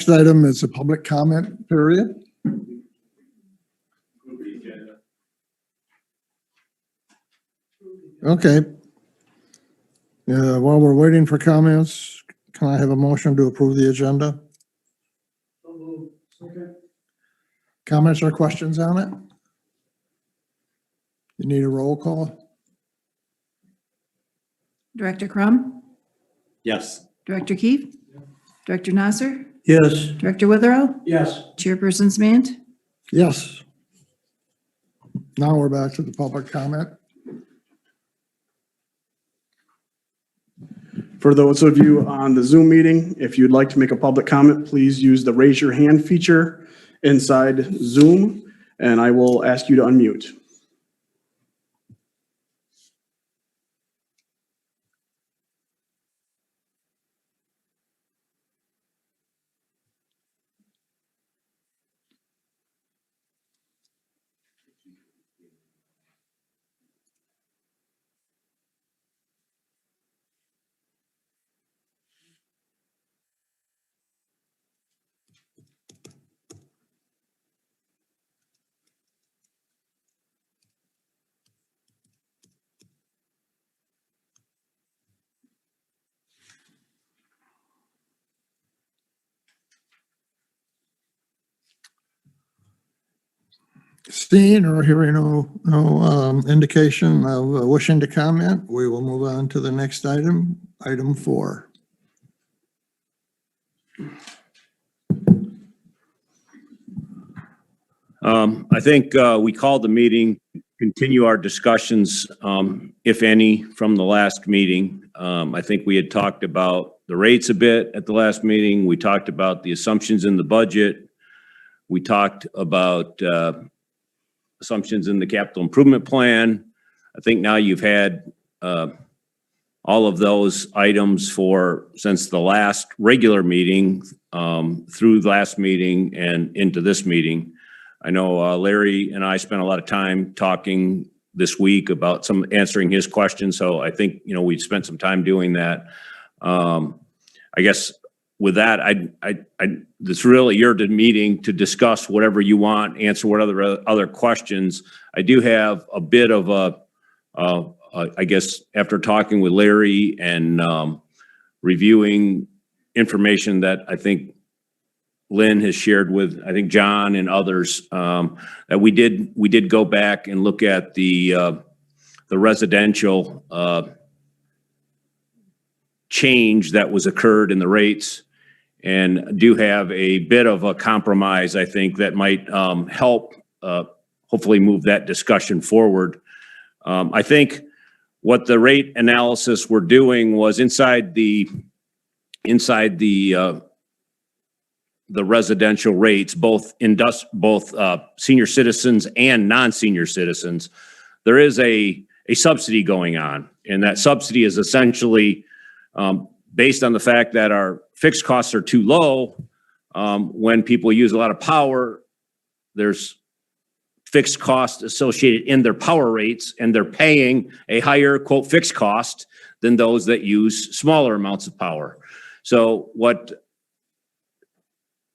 Next item is a public comment period. Okay. While we're waiting for comments, can I have a motion to approve the agenda? Comments or questions on it? You need a roll call? Director Crum? Yes. Director Keefe? Director Nasser? Yes. Director Withrow? Yes. Chairperson Smant? Yes. Now we're back to the public comment. For those of you on the Zoom meeting, if you'd like to make a public comment, please use the raise your hand feature inside Zoom, and I will ask you to unmute. Seeing or hearing no indication of wishing to comment, we will move on to the next item, item 4. I think we called the meeting, continue our discussions, if any, from the last meeting. I think we had talked about the rates a bit at the last meeting. We talked about the assumptions in the budget. We talked about assumptions in the capital improvement plan. I think now you've had all of those items since the last regular meeting, through the last meeting and into this meeting. I know Larry and I spent a lot of time talking this week about answering his questions. So I think, we spent some time doing that. I guess with that, it's really your meeting to discuss whatever you want, answer what other questions. I do have a bit of I guess after talking with Larry and reviewing information that I think Lynn has shared with, I think, John and others, that we did go back and look at the residential change that was occurred in the rates, and do have a bit of a compromise, I think, that might help hopefully move that discussion forward. I think what the rate analysis we're doing was inside the residential rates, both senior citizens and non-senior citizens, there is a subsidy going on, and that subsidy is essentially based on the fact that our fixed costs are too low. When people use a lot of power, there's fixed costs associated in their power rates, and they're paying a higher, quote, fixed cost than those that use smaller amounts of power. So what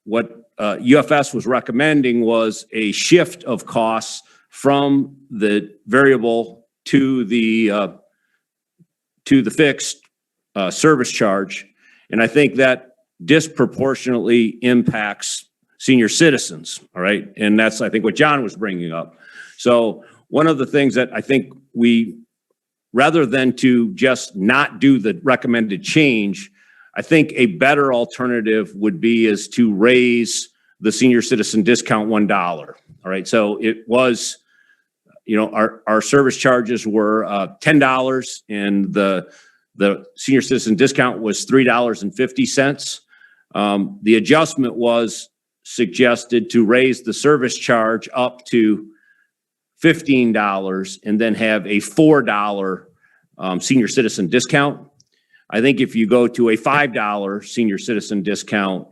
UFS was recommending was a shift of costs from the variable to the fixed service charge. And I think that disproportionately impacts senior citizens, all right? And that's, I think, what John was bringing up. So one of the things that I think rather than to just not do the recommended change, I think a better alternative would be is to raise the senior citizen discount $1. All right, so it was, our service charges were $10, and the senior citizen discount was $3.50. The adjustment was suggested to raise the service charge up to $15 and then have a $4 senior citizen discount. I think if you go to a $5 senior citizen discount,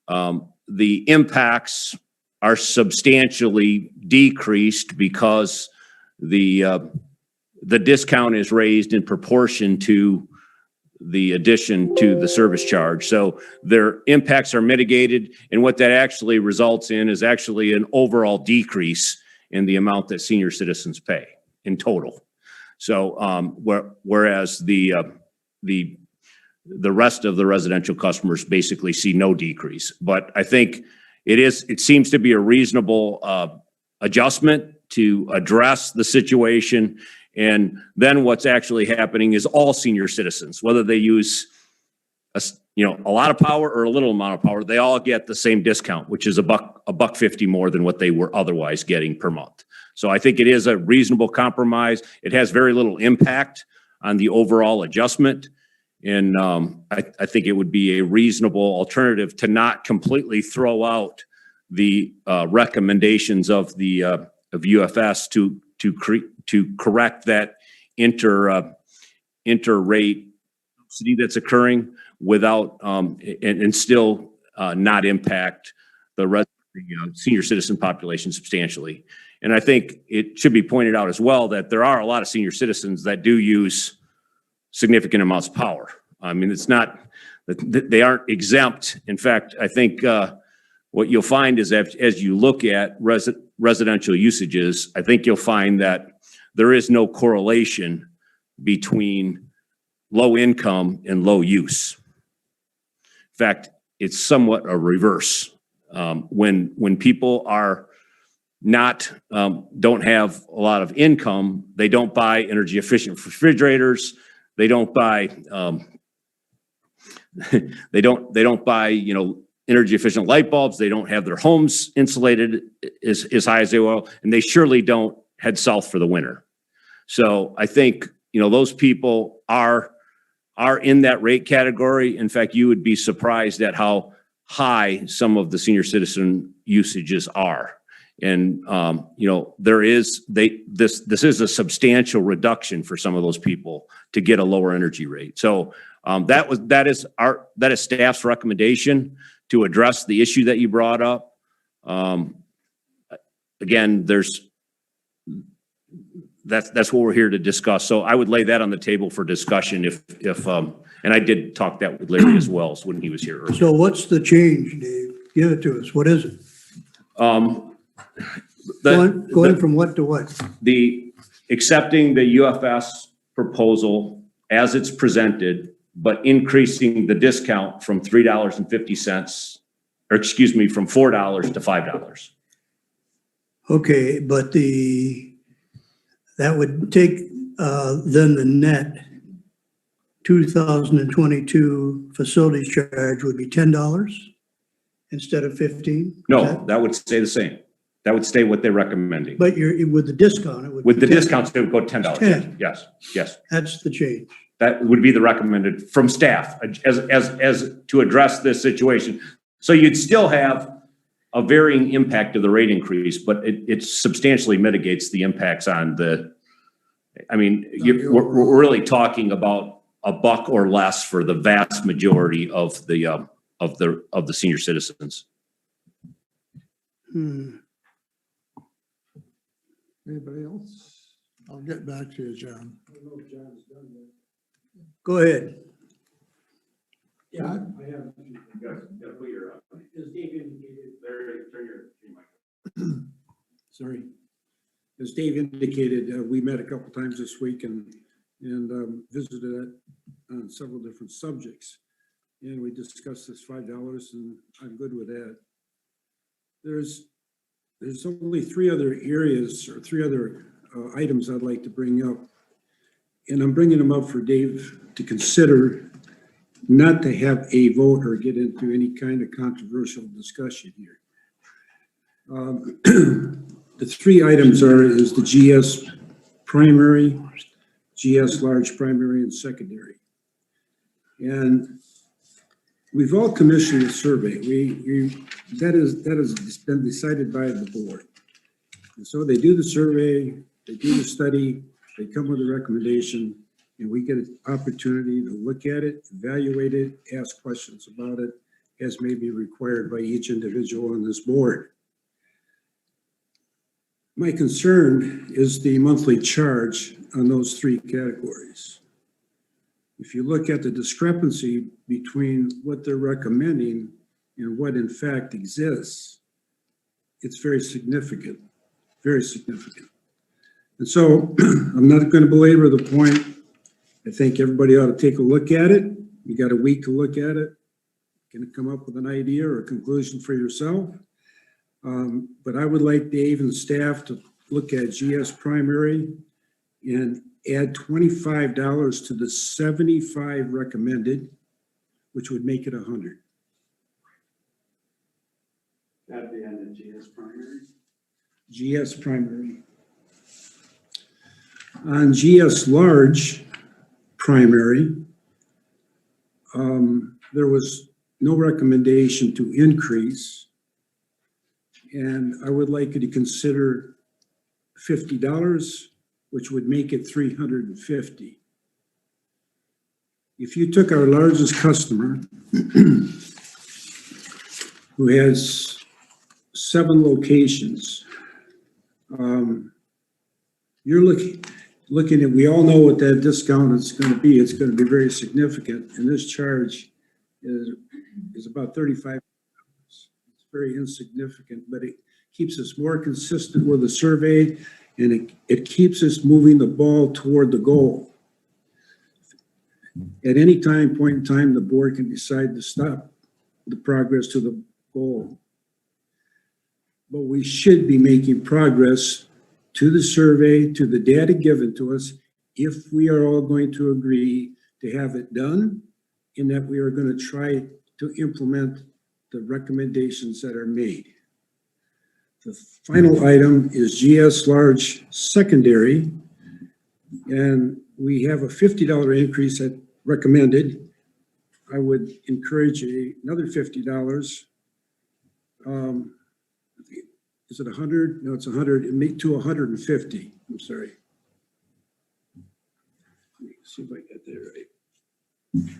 the impacts are substantially decreased because the discount is raised in proportion to the addition to the service charge. So their impacts are mitigated, and what that actually results in is actually an overall decrease in the amount that senior citizens pay in total. So whereas the rest of the residential customers basically see no decrease. But I think it seems to be a reasonable adjustment to address the situation. And then what's actually happening is all senior citizens, whether they use a lot of power or a little amount of power, they all get the same discount, which is $1.50 more than what they were otherwise getting per month. So I think it is a reasonable compromise. It has very little impact on the overall adjustment. And I think it would be a reasonable alternative to not completely throw out the recommendations of UFS to correct that inter-rate subsidy that's occurring without and still not impact the senior citizen population substantially. And I think it should be pointed out as well that there are a lot of senior citizens that do use significant amounts of power. I mean, it's not that they aren't exempt. In fact, I think what you'll find is that as you look at residential usages, I think you'll find that there is no correlation between low income and low use. In fact, it's somewhat a reverse. When people are don't have a lot of income, they don't buy energy efficient refrigerators. They don't buy they don't buy energy efficient light bulbs. They don't have their homes insulated as high as they will, and they surely don't head south for the winter. So I think those people are in that rate category. In fact, you would be surprised at how high some of the senior citizen usages are. And this is a substantial reduction for some of those people to get a lower energy rate. So that is staff's recommendation to address the issue that you brought up. Again, that's what we're here to discuss. So I would lay that on the table for discussion if and I did talk that with Larry as well when he was here earlier. So what's the change, Dave? Give it to us. What is it? Going from what to what? The accepting the UFS proposal as it's presented, but increasing the discount from $3.50, or excuse me, from $4 to $5. Okay, but that would take then the net 2022 facilities charge would be $10 instead of 15? No, that would stay the same. That would stay what they're recommending. But with the discount, it would With be the 10. discounts, it would go $10. 10. Yes. That's the change. That would be the recommended from staff as to address this situation. So you'd still have a varying impact of the rate increase, but it substantially mitigates the impacts on we're really talking about $1 or less for the vast majority of the senior citizens. Anybody else? I'll get back to you, John. Go ahead. Yeah, I have. As Dave indicated, sorry. As Dave indicated, we met a couple times this week and visited on several different subjects. And we discussed this $5, and I'm good with that. There's only three other areas or three other items I'd like to bring up. And I'm bringing them up for Dave to consider, not to have a vote or get into any kind of controversial discussion here. The three items is the GS primary, GS large primary, and secondary. And we've all commissioned a survey. That has been decided by the board. And so they do the survey, they do the study, they come with a recommendation, and we get an opportunity to look at it, evaluate it, ask questions about it, as may be required by each individual on this board. My concern is the monthly charge on those three categories. if you look at the discrepancy between what they're recommending and what in fact exists, it's very significant, very significant. And so I'm not going to belabor the point. I think everybody ought to take a look at it. You got a week to look at it. Can come up with an idea or a conclusion for yourself. But I would like Dave and staff to look at GS primary and add $25 to the 75 recommended, which would make it 100. That'd be on the GS primary. GS primary. On GS large primary, there was no recommendation to increase. And I would like you to consider $50, which would make it $350. If you took our largest customer, who has 7 locations, you're looking at, we all know what that discount is going to be. It's going to be very significant. And this charge is about $35. It's very insignificant, but it keeps us more consistent with the survey, and it keeps us moving the ball toward the goal. At any point in time, the board can decide to stop the progress to the goal. But we should be making progress to the survey, to the data given to us, if we are all going to agree to have it done, and that we are going to try to implement the recommendations that are made. The final item is GS large secondary, and we have a $50 increase that recommended. I would encourage another $50. Is it 100? No, it's 100. It made to 150. I'm sorry. Let me see if I get that right.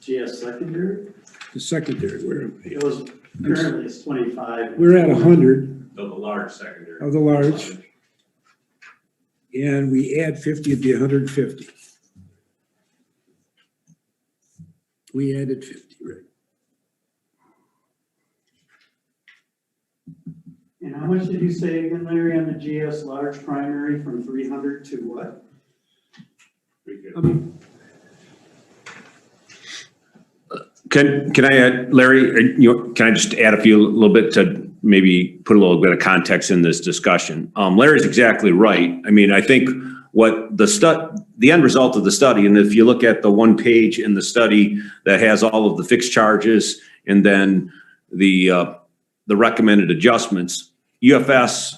GS secondary, The secondary, where am I? it was, currently it's 25. We're at 100 The large secondary. of the large, and we add 50, it'd be 150. We added 50, right? And how much did you say again, Larry, on the GS large primary from 300 to what? Can I add, Larry, can I just add a little bit to maybe put a little bit of context in this discussion? Larry's exactly right. I mean, I think what the end result of the study, and if you look at the one page in the study that has all of the fixed charges and then the recommended adjustments, UFS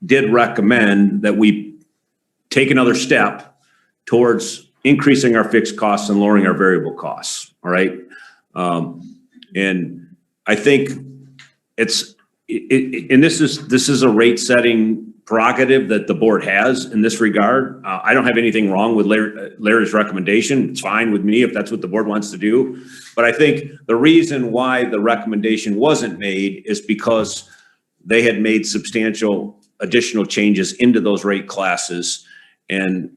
did recommend that we take another step towards increasing our fixed costs and lowering our variable costs. All right. And I think and this is a rate setting prerogative that the board has in this regard. I don't have anything wrong with Larry's recommendation. It's fine with me if that's what the board wants to do. But I think the reason why the recommendation wasn't made is because they had made substantial additional changes into those rate classes, and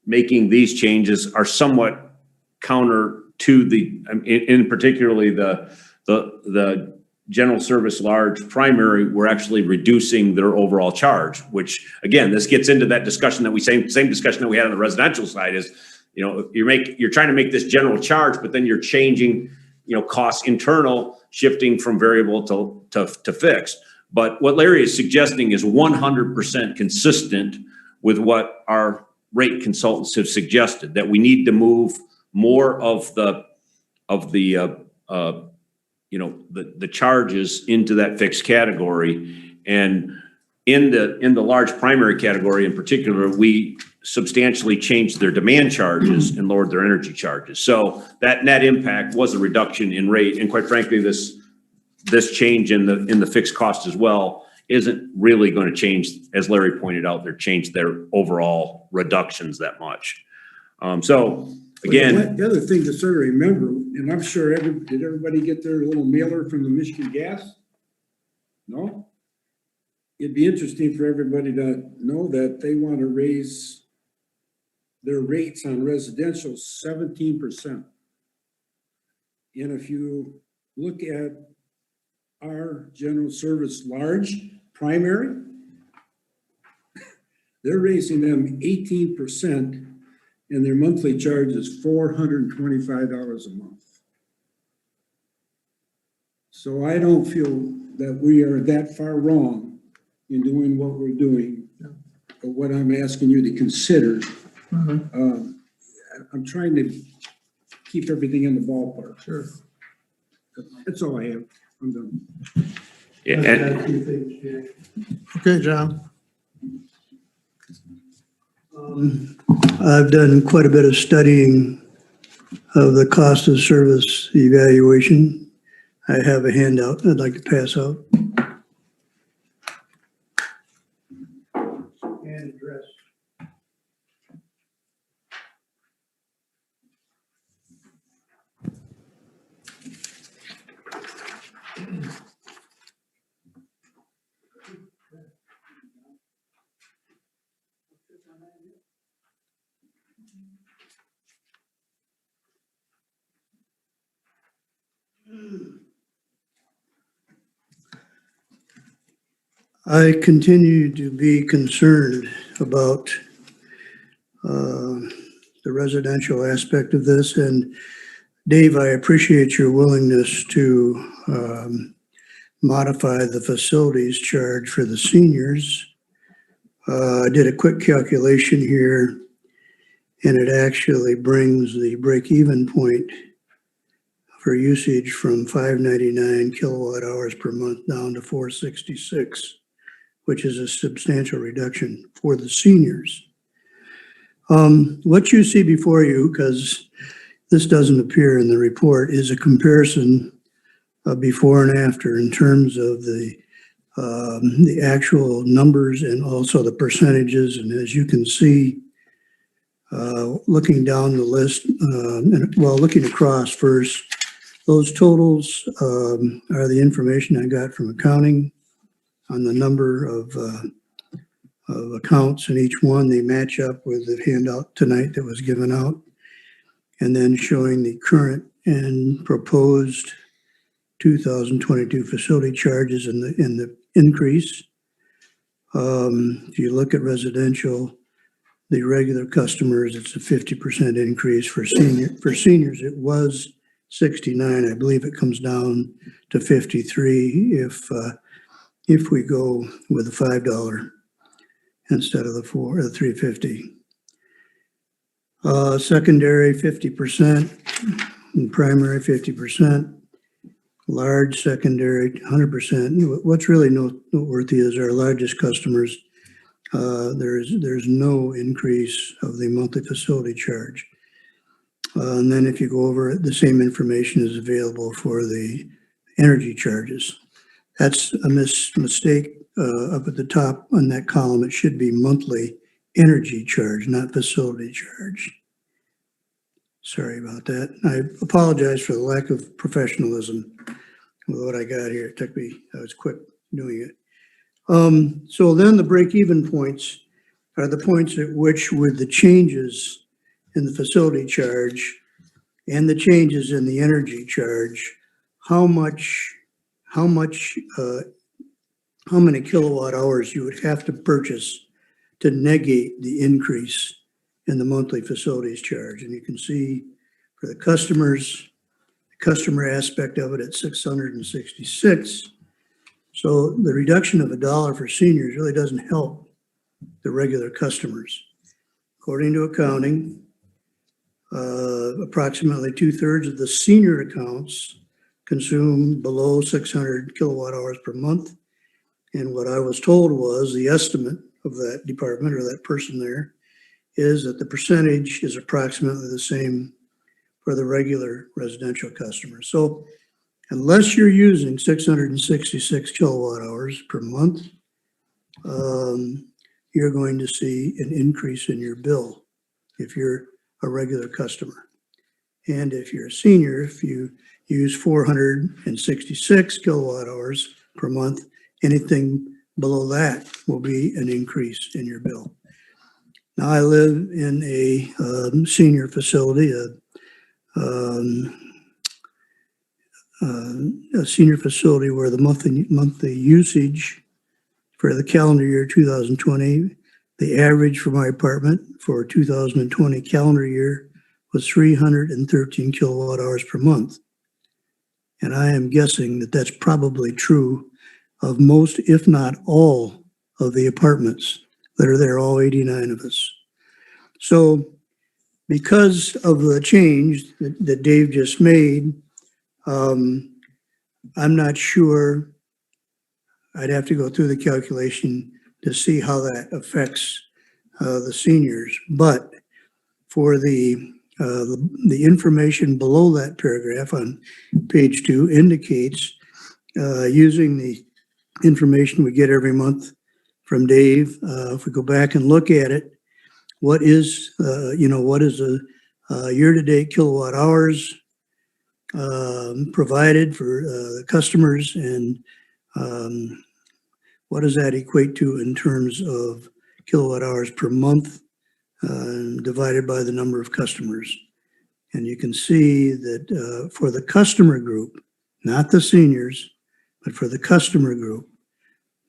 making these changes are somewhat counter to in particularly the general service large primary. We're actually reducing their overall charge, which again, this gets into that discussion that same discussion that we had on the residential side is, you're trying to make this general charge, but then you're changing, costs internal, shifting from variable to fixed. But what Larry is suggesting is 100% consistent with what our rate consultants have suggested, that we need to move more of the charges into that fixed category. And in the large primary category in particular, we substantially changed their demand charges and lowered their energy charges. So that net impact was a reduction in rate. And quite frankly, this change in the fixed cost as well isn't really going to change, as Larry pointed out, change their overall reductions that much. So again, The other thing to sort of remember, and I'm sure did everybody get their little mailer from the Michigan Gas? No? It'd be interesting for everybody to know that they want to raise their rates on residential 17%. And if you look at our general service large primary, they're raising them 18%, and their monthly charge is $425 a month. So I don't feel that we are that far wrong in doing what we're doing. But what I'm asking you to consider, I'm trying to keep everything in the ballpark. Sure. That's all I have. I'm done. Yeah, and- Okay, John. I've done quite a bit of studying of the cost of service evaluation. I have a handout I'd like to pass out. And address. I continue to be concerned about the residential aspect of this. And Dave, I appreciate your willingness to modify the facilities charge for the seniors. I did a quick calculation here, and it actually brings the break-even point for usage from 599 kilowatt hours per month down to 466, which is a substantial reduction for the seniors. What you see before you, because this doesn't appear in the report, is a comparison of before and after in terms of the actual numbers and also the percentages. And as you can see, looking down the list, looking across first, those totals are the information I got from accounting on the number of accounts in each one. They match up with the handout tonight that was given out, and then showing the current and proposed 2022 facility charges and the increase. If you look at residential, the regular customers, it's a 50% increase. For seniors, it was 69. I believe it comes down to 53 if we go with the $5 instead of the $3.50. Secondary 50%, and primary 50%. Large secondary 100%. What's really noteworthy is our largest customers. There's no increase of the monthly facility charge. And then if you go over it, the same information is available for the energy charges. That's a mistake up at the top on that column. It should be monthly energy charge, not facility charge. Sorry about that. I apologize for the lack of professionalism with what I got here. I was quick doing it. So then the break-even points are the points at which, with the changes in the facility charge and the changes in the energy charge, how many kilowatt hours you would have to purchase to negate the increase in the monthly facilities charge. And you can see for the customers, the customer aspect of it at 666. So the reduction of $1 for seniors really doesn't help the regular customers. According to accounting, approximately 2/3 of the senior accounts consume below 600 kilowatt hours per month. And what I was told was the estimate of that department or that person there is that the percentage is approximately the same for the regular residential customers. So unless you're using 666 kilowatt hours per month, you're going to see an increase in your bill if you're a regular customer. And if you're a senior, if you use 466 kilowatt hours per month, anything below that will be an increase in your bill. Now, I live in a senior facility, a senior facility where the monthly usage for the calendar year 2020, the average for my apartment for 2020 calendar year was 313 kilowatt hours per month. And I am guessing that that's probably true of most, if not all, of the apartments that are there, all 89 of us. So because of the change that Dave just made, I'm not sure. I'd have to go through the calculation to see how that affects the seniors. But for the information below that paragraph on page 2 indicates using the information we get every month from Dave. If we go back and look at it, what is a year-to-date kilowatt hours provided for the customers, and what does that equate to in terms of kilowatt hours per month divided by the number of customers? And you can see that for the customer group, not the seniors, but for the customer group,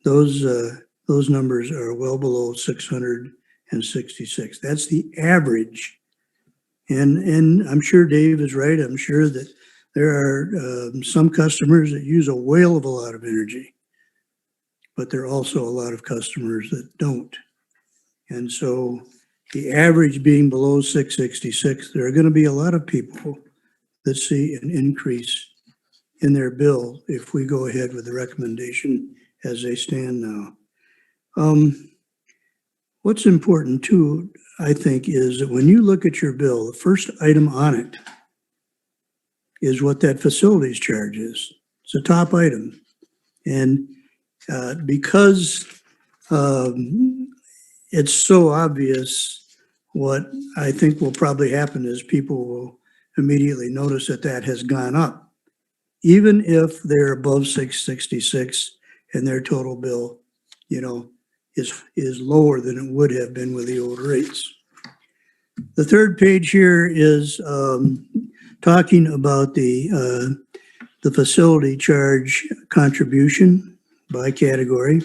those numbers are well below 666. That's the average. And I'm sure Dave is right. I'm sure that there are some customers that use a whale of a lot of energy, but there are also a lot of customers that don't. And so the average being below 666, there are going to be a lot of people that see an increase in their bill if we go ahead with the recommendation as they stand now. What's important too, I think, is that when you look at your bill, the first item on it is what that facilities charge is. It's a top item. And because it's so obvious, what I think will probably happen is people will immediately notice that that has gone up, even if they're above 666 and their total bill, is lower than it would have been with the old rates. The third page here is talking about the facility charge contribution by category.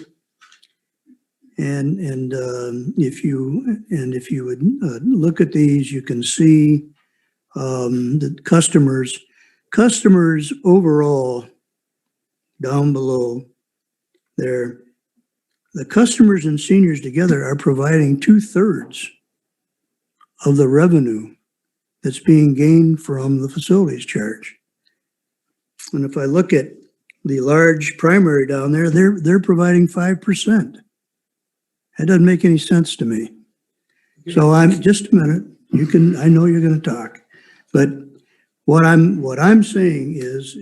And if you would look at these, you can see the customers overall down below there. The customers and seniors together are providing 2/3 of the revenue that's being gained from the facilities charge. And if I look at the large primary down there, they're providing 5%. That doesn't make any sense to me. So just a minute. I know you're going to talk, but what I'm saying is,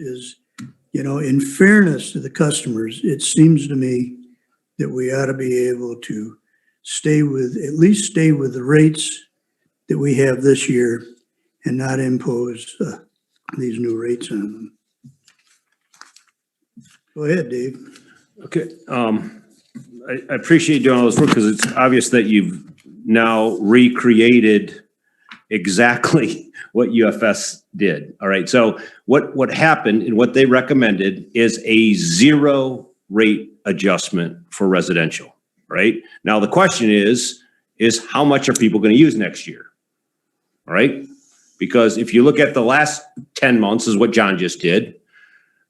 in fairness to the customers, it seems to me that we ought to be able to at least stay with the rates that we have this year and not impose these new rates on them. Go ahead, Dave. Okay. I appreciate you doing all this work because it's obvious that you've now recreated exactly what UFS did. All right. So what happened and what they recommended is a 0 rate adjustment for residential, right? Now, the question is how much are people going to use next year? All right. Because if you look at the last 10 months is what John just did,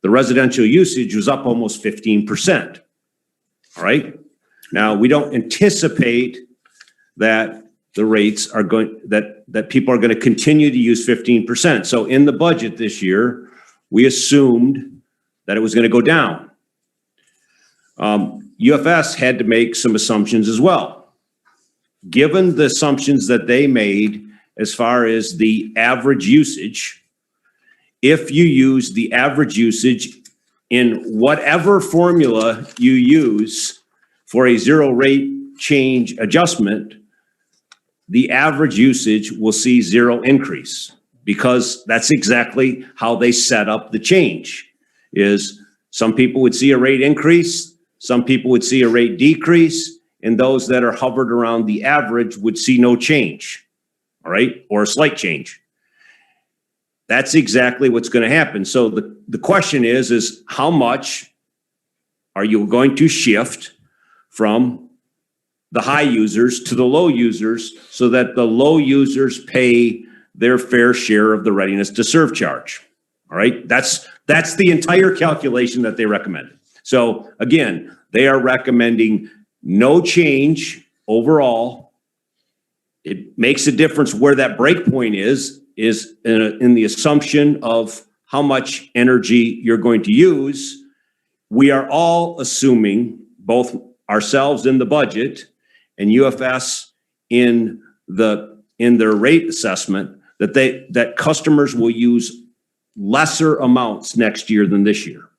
the residential usage was up almost 15%. All right. Now, we don't anticipate that the rates are that people are going to continue to use 15%. So in the budget this year, we assumed that it was going to go down. UFS had to make some assumptions as well. Given the assumptions that they made as far as the average usage, if you use the average usage in whatever formula you use for a 0 rate change adjustment, the average usage will see 0 increase, because that's exactly how they set up the change. Is some people would see a rate increase, some people would see a rate decrease, and those that are hovered around the average would see no change, all right, or a slight change. That's exactly what's going to happen. So the question is how much are you going to shift from the high users to the low users so that the low users pay their fair share of the readiness to serve charge? All right, that's the entire calculation that they recommend. So again, they are recommending no change overall. It makes a difference where that break point is in the assumption of how much energy you're going to use. We are all assuming, both ourselves in the budget and UFS in their rate assessment, that customers will use lesser amounts next year than this year.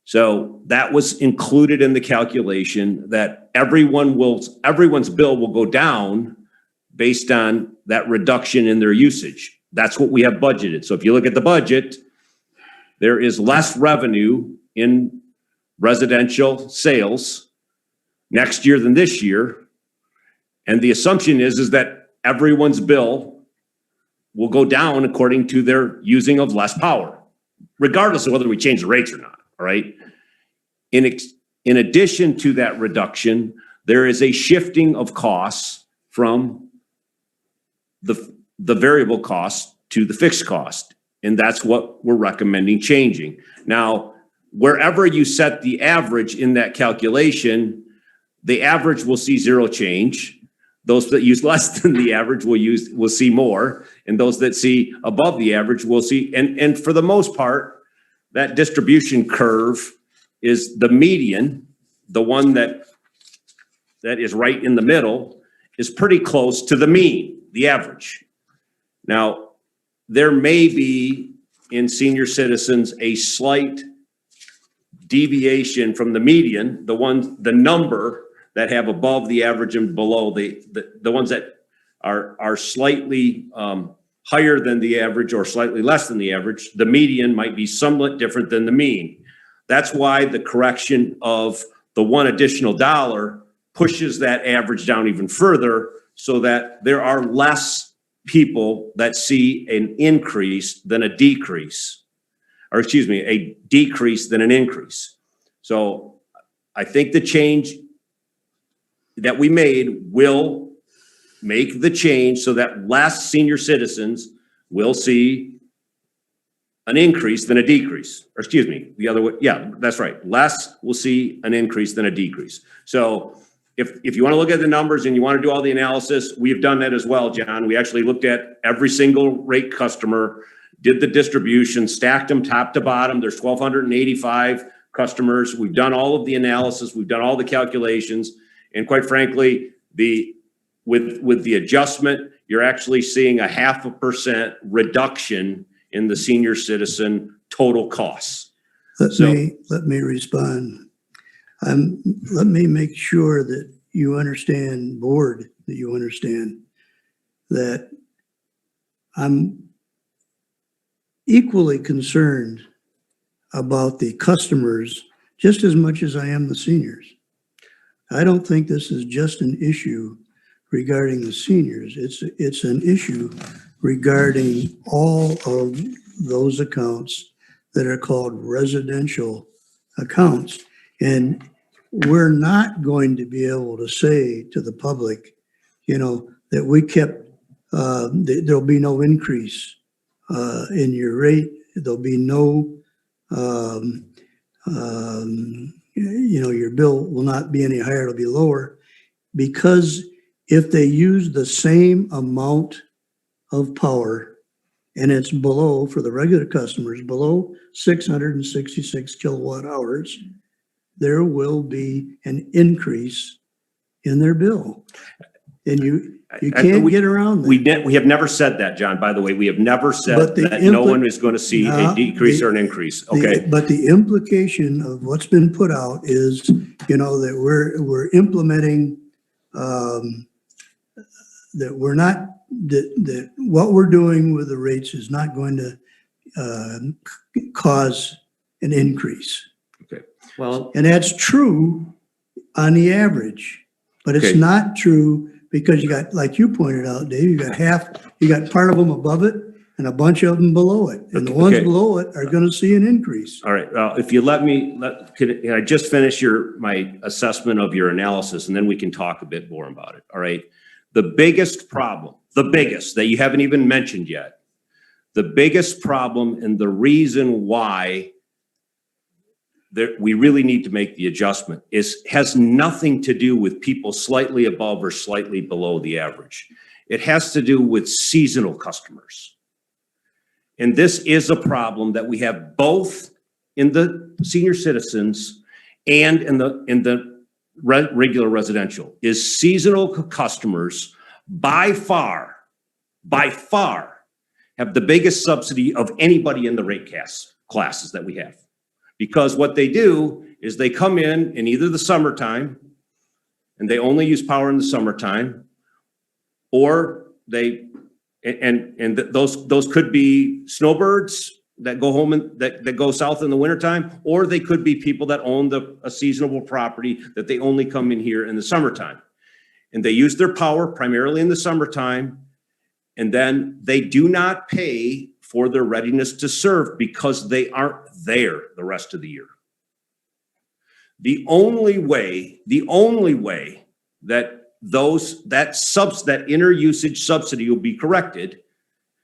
So that was included in the calculation that everyone's bill will go down based on that reduction in their usage. That's what we have budgeted. So if you look at the budget, there is less revenue in residential sales next year than this year. And the assumption is that everyone's bill will go down according to their using of less power, regardless of whether we change the rates or not, all right? In addition to that reduction, there is a shifting of costs from the variable cost to the fixed cost. And that's what we're recommending changing. Now, wherever you set the average in that calculation, the average will see zero change. Those that use less than the average will see more. And those that see above the average will see, and for the most part, that distribution curve is the median, the one that is right in the middle, is pretty close to the mean, the average. Now, there may be in senior citizens a slight deviation from the median, the number that have above the average and below, the ones that are slightly higher than the average or slightly less than the average. The median might be somewhat different than the mean. That's why the correction of the one additional dollar pushes that average down even further, so that there are less people that see an increase than a decrease, or excuse me, a decrease than an increase. So I think the change that we made will make the change so that less senior citizens will see an increase than a decrease, or excuse me, the other way. Yeah, that's right. Less will see an increase than a decrease. So if you want to look at the numbers and you want to do all the analysis, we've done that as well, John. We actually looked at every single rate customer, did the distribution, stacked them top to bottom. There's 1,285 customers. We've done all of the analysis. We've done all the calculations. And quite frankly, with the adjustment, you're actually seeing a 0.5% reduction in the senior citizen total costs. Let me respond. Let me make sure that you understand, board, that you understand that I'm equally concerned about the customers just as much as I am the seniors. I don't think this is just an issue regarding the seniors. It's an issue regarding all of those accounts that are called residential accounts. And we're not going to be able to say to the public, that we kept, there'll be no increase in your rate. There'll be no, your bill will not be any higher, it'll be lower. Because if they use the same amount of power and it's below, for the regular customers, below 666 kilowatt hours, there will be an increase in their bill. And you can't get around that. We have never said that, John, by the way. We have never said that no one is going to see a decrease or an increase. Okay. But the implication of what's been put out is, that we're implementing, that we're not, that what we're doing with the rates is not going to cause an increase. Okay. Well, And that's true on the average. But it's Okay. not true because you got, like you pointed out, Dave, you got part of them above it and a bunch of them below it. And the ones Okay. below it are gonna see an increase. All right, well, if you can I just finish my assessment of your analysis, and then we can talk a bit more about it, all right? The biggest problem, the biggest that you haven't even mentioned yet, the biggest problem and the reason why we really need to make the adjustment has nothing to do with people slightly above or slightly below the average. It has to do with seasonal customers. And this is a problem that we have both in the senior citizens and in the regular residential, is seasonal customers by far have the biggest subsidy of anybody in the rate classes that we have. Because what they do is they come in either the summertime and they only use power in the summertime, or those could be snowbirds that go home and that go south in the wintertime, or they could be people that own a seasonable property that they only come in here in the summertime. And they use their power primarily in the summertime, and then they do not pay for their readiness to serve because they aren't there the rest of the year. The only way that that inner usage subsidy will be corrected,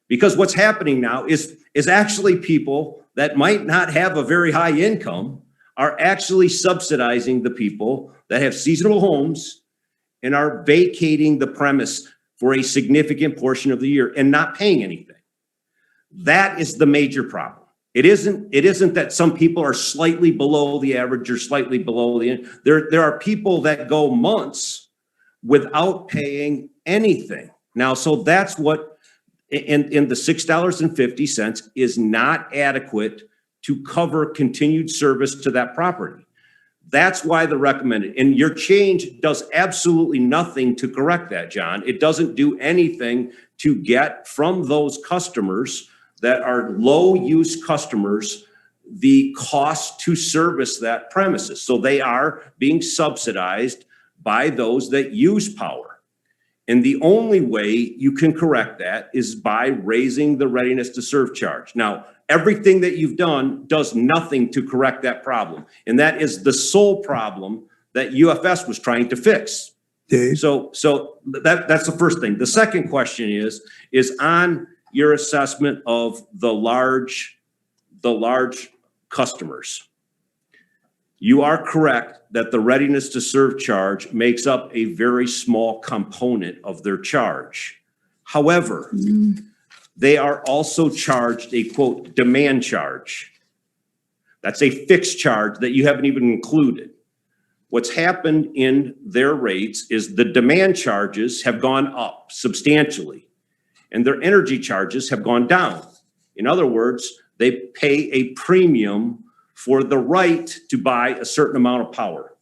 because what's happening now is actually people that might not have a very high income are actually subsidizing the people that have seasonal homes and are vacating the premise for a significant portion of the year and not paying anything. That is the major problem. It isn't that some people are slightly below the average or slightly below there are people that go months without paying anything. Now, so that's what, and the $6.50 is not adequate to cover continued service to that property. That's why the recommended, and your change does absolutely nothing to correct that, John. It doesn't do anything to get from those customers that are low use customers the cost to service that premises. So they are being subsidized by those that use power. And the only way you can correct that is by raising the readiness to serve charge. Now, everything that you've done does nothing to correct that problem. And that is the sole problem that UFS was trying to fix. Dave? So that's the first thing. The second question is on your assessment of the large customers. You are correct that the readiness to serve charge makes up a very small component of their charge. However, they are also charged a quote demand charge. That's a fixed charge that you haven't even included. What's happened in their rates is the demand charges have gone up substantially and their energy charges have gone down. In other words, they pay a premium for the right to buy a certain amount of power.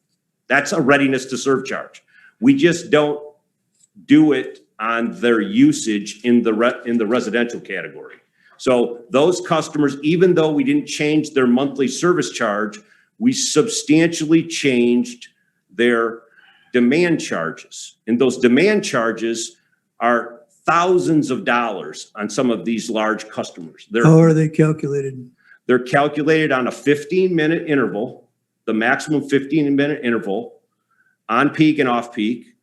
That's a readiness to serve charge. We just don't do it on their usage in the residential category. So those customers, even though we didn't change their monthly service charge, we substantially changed their demand charges. And those demand charges are thousands of dollars on some of these large customers. How are they calculated? They're calculated on a 15-minute interval, the maximum 15-minute interval, on peak and off peak.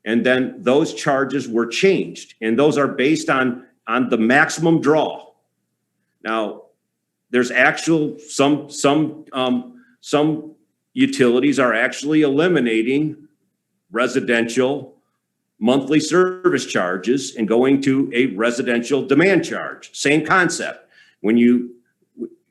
And then those charges were changed. And those are based on the maximum draw. Now, there's some utilities are actually eliminating residential monthly service charges and going to a residential demand charge. Same concept. When you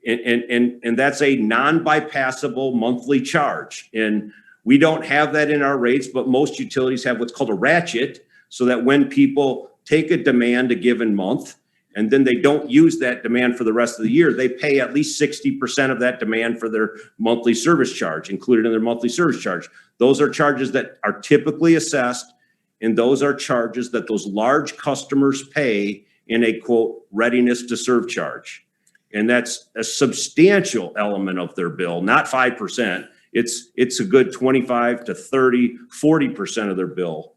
and that's a non-bypassable monthly charge. And we don't have that in our rates, but most utilities have what's called a ratchet, so that when people take a demand a given month and then they don't use that demand for the rest of the year, they pay at least 60% of that demand for their monthly service charge, included in their monthly service charge. Those are charges that are typically assessed, and those are charges that those large customers pay in a quote readiness to serve charge. And that's a substantial element of their bill, not 5%. it's a good 25 to 30, 40% of their bill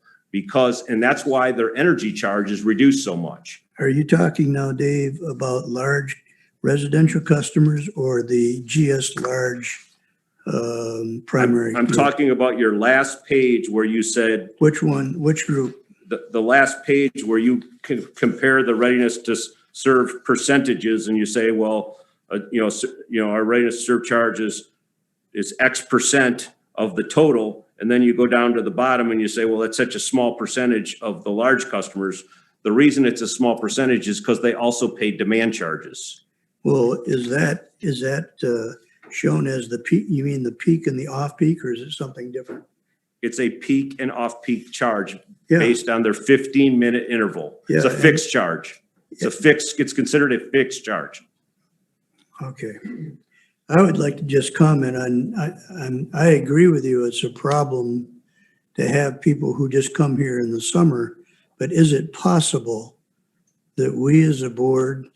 and that's why their energy charge is reduced so much. Are you talking now, Dave, about large residential customers or the GS large primary? I'm group? talking about your last page where you said, Which one, which group? the last page where you can compare the readiness to serve percentages and you say, well, our readiness to serve charge is X percent of the total. And then you go down to the bottom and you say, well, that's such a small percentage of the large customers. The reason it's a small percentage is because they also pay demand charges. Well, is that shown as the peak? You mean the peak and the off peak, or is it something different? It's a peak and off-peak charge Yeah. based on their 15-minute interval. It's a Yeah, fixed charge. It's considered a fixed charge. Okay. I would like to just comment on, I agree with you. It's a problem to have people who just come here in the summer, but is it possible that we as a board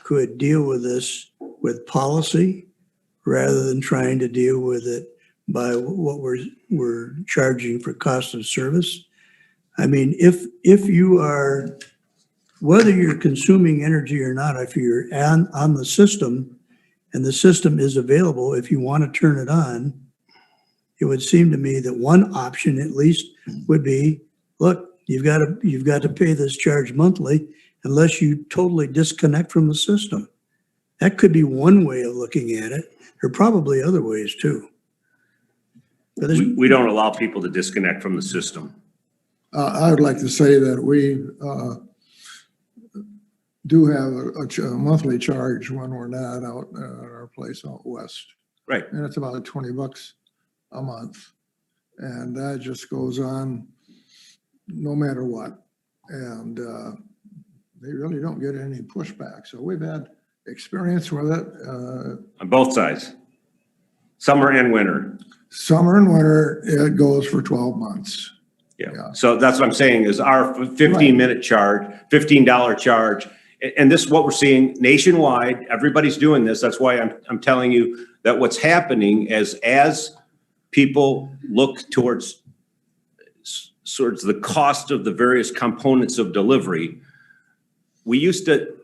could deal with this with policy rather than trying to deal with it by what we're charging for cost of service? I mean, if you are, whether you're consuming energy or not, if you're on the system and the system is available, if you want to turn it on, it would seem to me that one option at least would be, look, you've got to pay this charge monthly unless you totally disconnect from the system. That could be one way of looking at it. There are probably other ways too. But We don't allow people to disconnect from the system. I would like to say that we do have a monthly charge when we're not out at our place out west. Right. And it's about $20 a month. And that just goes on no matter what. And they really don't get any pushback. So we've had experience with it. On both sides, summer and winter. Summer and winter, it goes for 12 months. Yeah. So that's what I'm saying is our 15-minute charge, $15 charge. And this is what we're seeing nationwide. Everybody's doing this. That's why I'm telling you that what's happening as people look towards the cost of the various components of delivery, we used to,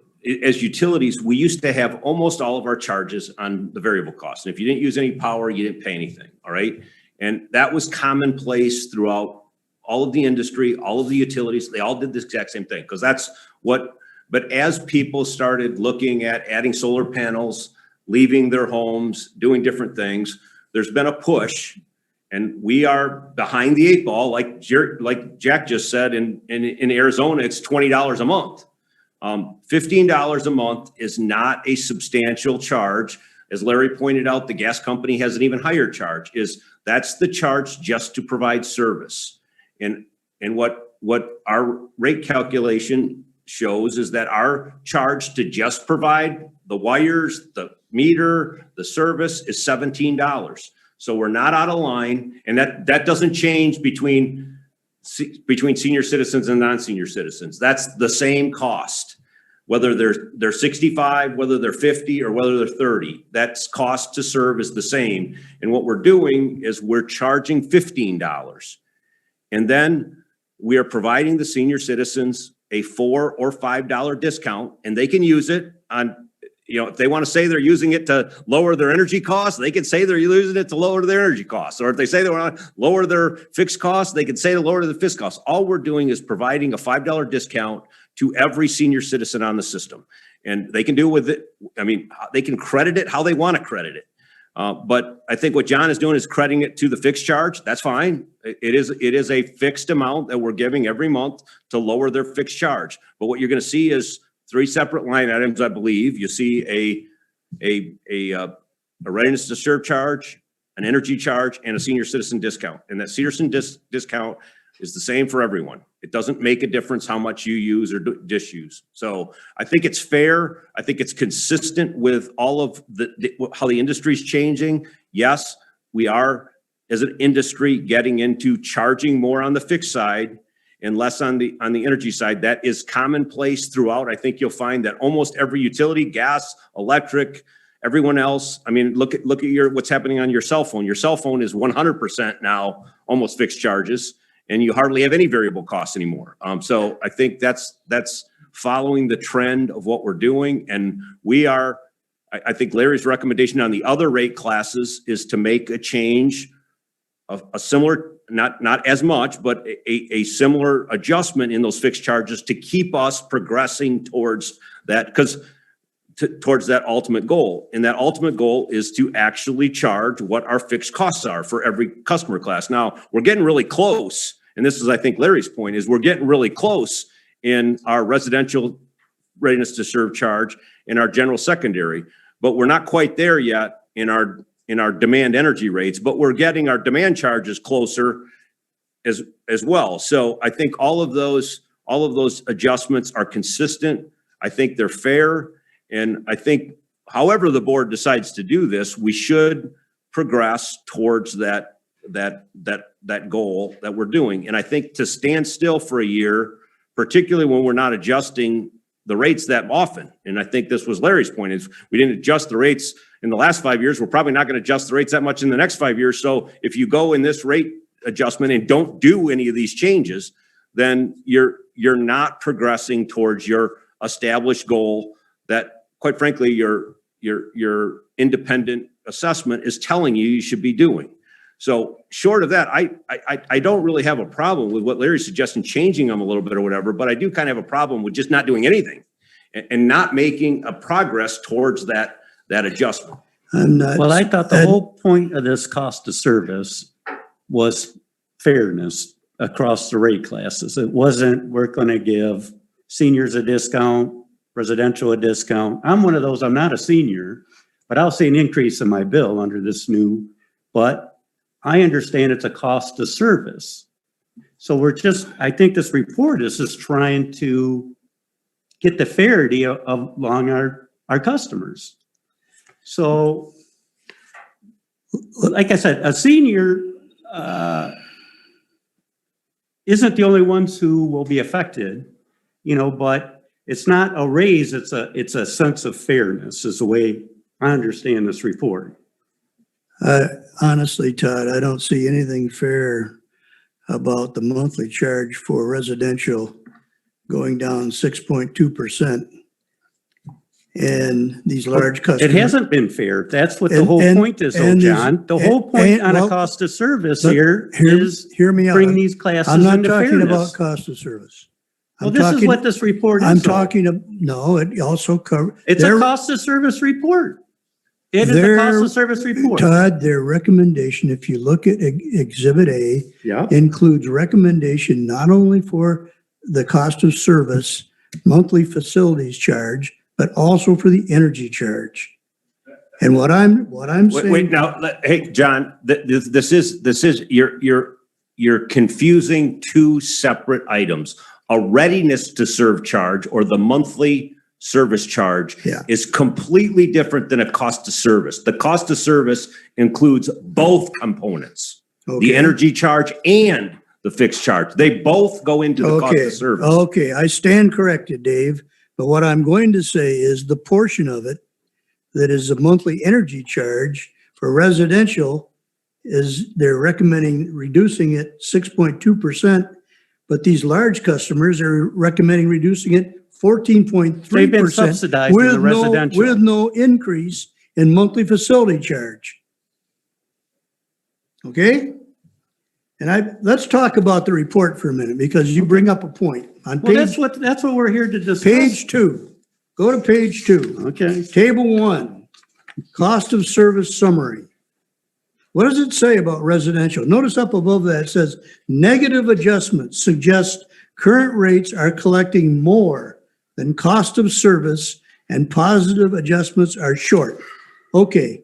as utilities, we used to have almost all of our charges on the variable cost. And if you didn't use any power, you didn't pay anything. All right. And that was commonplace throughout all of the industry, all of the utilities. They all did the exact same thing because that's what, but as people started looking at adding solar panels, leaving their homes, doing different things, there's been a push. And we are behind the eight ball, like Jack just said, in Arizona, it's $20 a month. $15 a month is not a substantial charge. As Larry pointed out, the gas company has an even higher charge. That's the charge just to provide service. And what our rate calculation shows is that our charge to just provide the wires, the meter, the service is $17. So we're not out of line, and that doesn't change between senior citizens and non-senior citizens. That's the same cost, whether they're 65, whether they're 50, or whether they're 30. That's cost to serve is the same. And what we're doing is we're charging $15, and then we are providing the senior citizens a $4 or $5 discount, and they can use it on. If they want to say they're using it to lower their energy costs, they can say they're using it to lower their energy costs. Or if they say they want to lower their fixed costs, they can say to lower the fixed costs. All we're doing is providing a $5 discount to every senior citizen on the system. And they can do with it, they can credit it how they want to credit it. But I think what John is doing is crediting it to the fixed charge. That's fine. It is a fixed amount that we're giving every month to lower their fixed charge. But what you're going to see is 3 separate line items, I believe. You see a readiness to serve charge, an energy charge, and a senior citizen discount. And that senior citizen discount is the same for everyone. It doesn't make a difference how much you use or disuse. So I think it's fair. I think it's consistent with all of how the industry is changing. Yes, we are, as an industry, getting into charging more on the fixed side and less on the energy side. That is commonplace throughout. I think you'll find that almost every utility, gas, electric, Everyone else, I mean, look at what's happening on your cell phone. Your cell phone is 100% now, almost fixed charges, and you hardly have any variable costs anymore. So I think that's following the trend of what we're doing. And I think Larry's recommendation on the other rate classes is to make a change of a similar, not as much, but a similar adjustment in those fixed charges to keep us progressing towards that, towards that ultimate goal. And that ultimate goal is to actually charge what our fixed costs are for every customer class. Now, we're getting really close. And this is, I think, Larry's point, is we're getting really close in our residential readiness to serve charge and our general secondary, but we're not quite there yet in our demand energy rates, but we're getting our demand charges closer as well. So I think all of those adjustments are consistent. I think they're fair. And I think however the board decides to do this, we should progress towards that goal that we're doing. And I think to stand still for a year, particularly when we're not adjusting the rates that often. And I think this was Larry's point, is we didn't adjust the rates in the last 5 years. We're probably not going to adjust the rates that much in the next 5 years. So if you go in this rate adjustment and don't do any of these changes, then you're not progressing towards your established goal that, quite frankly, your independent assessment is telling you should be doing. So short of that, I don't really have a problem with what Larry's suggesting, changing them a little bit or whatever, but I do kind of have a problem with just not doing anything and not making a progress towards that adjustment. I'm not. Well, I thought the whole point of this cost of service was fairness across the rate classes. It wasn't, we're going to give seniors a discount, residential a discount. I'm one of those, I'm not a senior, but I'll see an increase in my bill under this new, but I understand it's a cost of service. So I think this report is just trying to get the fairity along our customers. So, like I said, a senior isn't the only ones who will be affected, but it's not a raise, it's a sense of fairness is the way I understand this report. Honestly, Todd, I don't see anything fair about the monthly charge for residential going down 6.2%. And these large customers. It hasn't been fair. That's what the And- whole and- point is, though, and these- John. The whole point and- on a well, cost of service but here hear- is hear me out. bring these classes I'm not into talking fairness. about cost of service. Well, I'm this is talking- what this report is. I'm though. talking, no, it also covers. It's a cost of service report. It is a cost of service report. Todd, their recommendation, if you look at Exhibit A, Yeah. includes recommendation not only for the cost of service, monthly facilities charge, but also for the energy charge. And what I'm saying. Wait, now, hey, John, this is, you're confusing two separate items. A readiness to serve charge or the monthly service charge is completely different than a cost of service. The cost of service includes both components, the energy charge and the fixed charge. They both go into the cost of service. Okay, I stand corrected, Dave. But what I'm going to say is the portion of it that is a monthly energy charge for residential is they're recommending reducing it 6.2%, but these large customers are recommending reducing it 14.3%. They've been subsidized in the residential. With no increase in monthly facility charge. Okay? And let's talk about the report for a minute because you bring up a point. On Well, page, that's what we're here to discuss. page 2, go to page 2. Okay. Table 1, cost of service summary. What does it say about residential? Notice up above that it says negative adjustments suggest current rates are collecting more than cost of service and positive adjustments are short. Okay,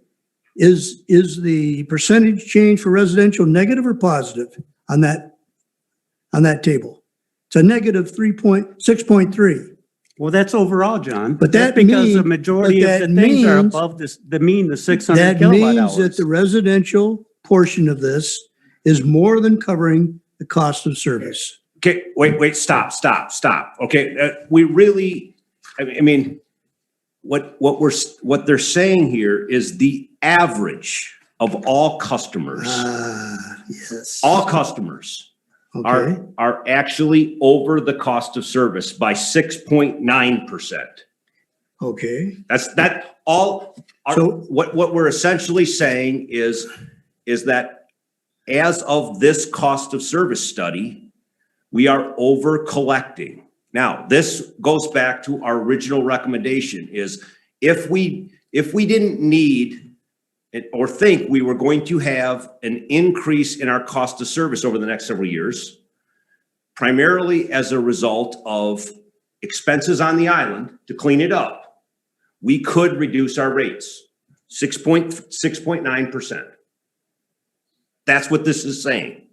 is the percentage change for residential negative or positive on that table? It's a negative 6.3. Well, that's overall, John. But That's that because means- the majority but of the that things are means- above the mean, the 600 That kilowatt means that hours. the residential portion of this is more than covering the cost of service. Okay, wait, stop. Okay, we really, I mean, what they're saying here is the average of all customers, Yes. all customers Okay, are actually over the cost of service by 6.9%. okay. That all, So- what we're essentially saying is that as of this cost of service study, we are over collecting. Now, this goes back to our original recommendation is if we didn't need or think we were going to have an increase in our cost of service over the next several years, primarily as a result of expenses on the island to clean it up, we could reduce our rates 6.9%. That's what this is saying.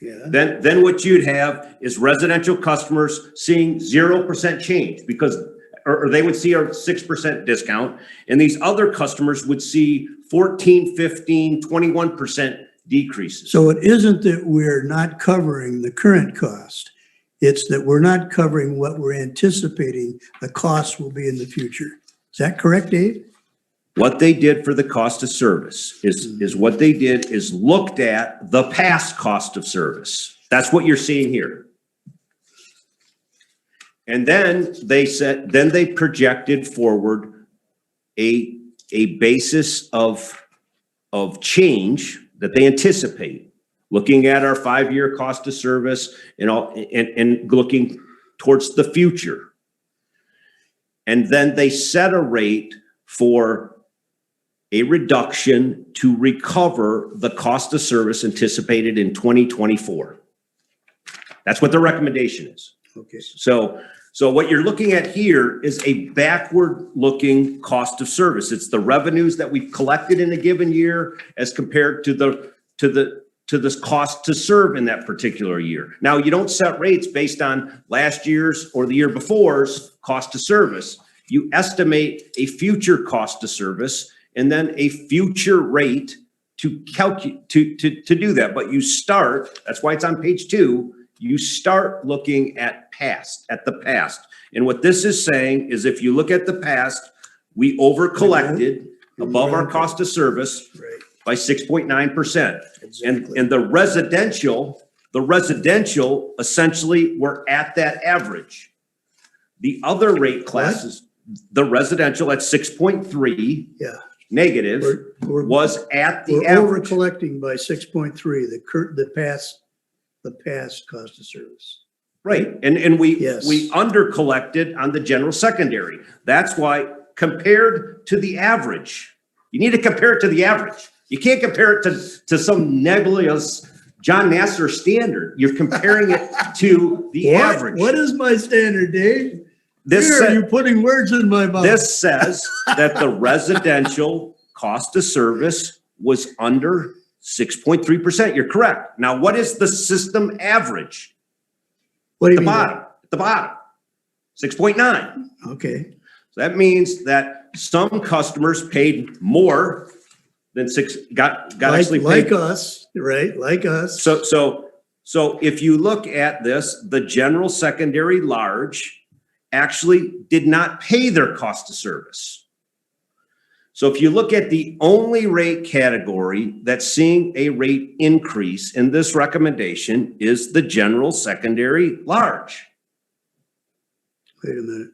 Yeah, Then what you'd have is residential customers seeing 0% change because, or they would see a 6% discount, and these other customers would see 14, 15, 21% decreases. so it isn't that we're not covering the current cost. It's that we're not covering what we're anticipating the cost will be in the future. Is that correct, Dave? What they did for the cost of service is what they did is looked at the past cost of service. That's what you're seeing here. And then they projected forward a basis of change that they anticipate, looking at our 5-year cost of service and looking towards the future. And then they set a rate for a reduction to recover the cost of service anticipated in 2024. That's what the recommendation is. Okay. So what you're looking at here is a backward-looking cost of service. It's the revenues that we've collected in a given year as compared to this cost to serve in that particular year. Now, you don't set rates based on last year's or the year before's cost to service. You estimate a future cost to service and then a future rate to calculate to do that. But you start, that's why it's on page 2, you start looking at the past. And what this is saying is if you look at the past, we over collected above our cost of service Right. by 6.9%. Exactly. And the residential essentially were at that average. The other rate classes, the residential at 6.3 Yeah. negative We're was at the We're over average. collecting by 6.3, the past cost of service. Right, and we Yes. under collected on the general secondary. That's why compared to the average, you need to compare it to the average. You can't compare it to some nebulous John Nassar standard. You're comparing it to the average. What is my standard, Dave? This Here, sa- you're putting words in my mouth. This says that the residential cost of service was under 6.3%. You're correct. Now, what is the system average? What do you The mean? bottom, 6.9. Okay, So that means that some customers paid more than got actually paid. like us, right? Like us. So if you look at this, the general secondary large actually did not pay their cost of service. So if you look at the only rate category that's seeing a rate increase in this recommendation is the general secondary large. Wait a minute.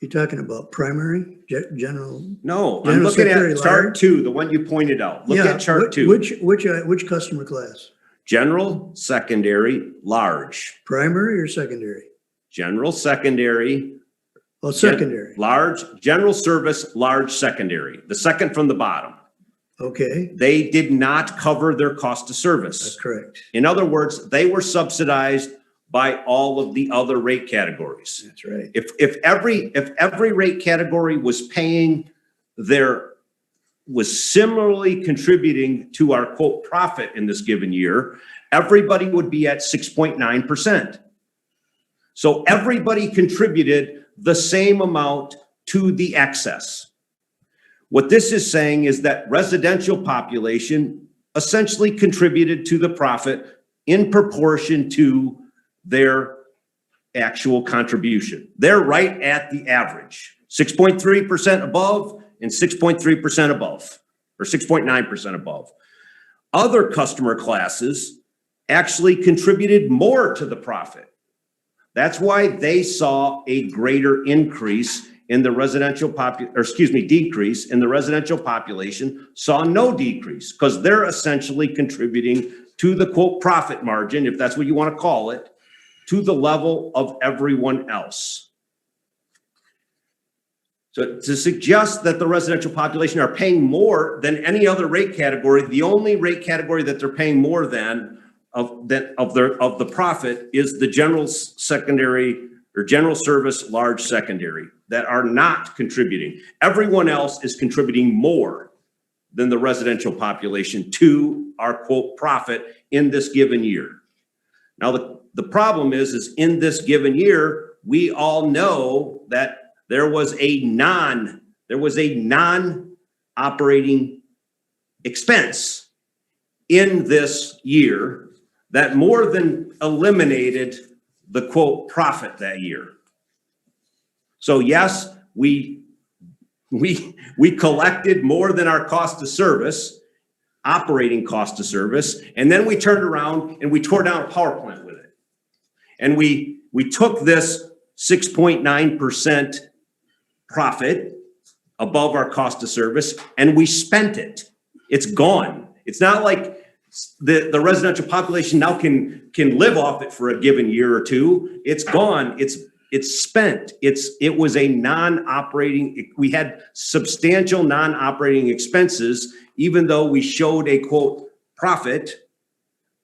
You talking about primary, general? No, I'm General looking secondary at chart large? 2, the one you pointed out. Look Yeah, at chart 2. Which customer class? General secondary large. Primary or secondary? General secondary. Oh, secondary. Large, general service, large secondary, the second from the bottom. Okay, They did not cover their cost of that's service. correct. In other words, they were subsidized by all of the other rate categories. That's right. If every rate category was similarly contributing to our quote profit in this given year, everybody would be at 6.9%. So everybody contributed the same amount to the excess. What this is saying is that residential population essentially contributed to the profit in proportion to their actual contribution. They're right at the average. 6.3% above and 6.3% above, or 6.9% above. Other customer classes actually contributed more to the profit. That's why they saw a greater increase in the residential decrease in the residential population, saw no decrease, because they're essentially contributing to the quote profit margin, if that's what you want to call it, to the level of everyone else. So to suggest that the residential population are paying more than any other rate category, the only rate category that they're paying more than of the profit is the general secondary or general service large secondary that are not contributing. Everyone else is contributing more than the residential population to our quote profit in this given year. Now the problem is in this given year, we all know that there was a non-operating expense in this year that more than eliminated the quote profit that year. So yes, we collected more than our cost of service, operating cost of service, and then we turned around and we tore down a power plant with it. And we took this 6.9% profit above our cost of service and we spent it. It's gone. It's not like the residential population now can live off it for a given year or two. It's gone. It's spent. It was a non-operating. We had substantial non-operating expenses, even though we showed a quote profit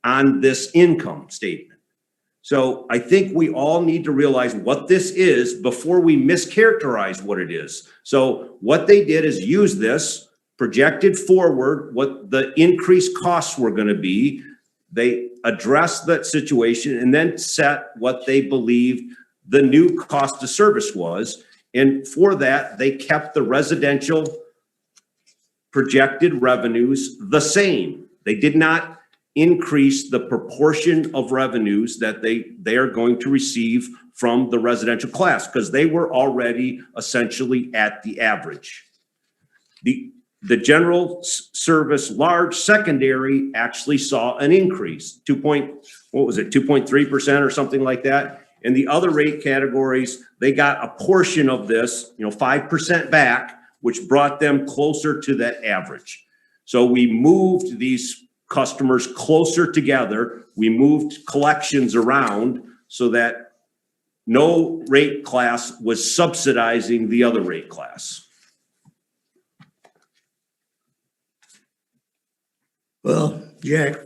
on this income statement. So I think we all need to realize what this is before we mischaracterize what it is. So what they did is use this, projected forward what the increased costs were going to be. They addressed that situation and then set what they believed the new cost of service was. And for that, they kept the residential projected revenues the same. They did not increase the proportion of revenues that they are going to receive from the residential class because they were already essentially at the average. The general service large secondary actually saw an increase, 2.3% or something like that. And the other rate categories, they got a portion of this, 5% back, which brought them closer to that average. So we moved these customers closer together. We moved collections around so that no rate class was subsidizing the other rate class. Well, Jack,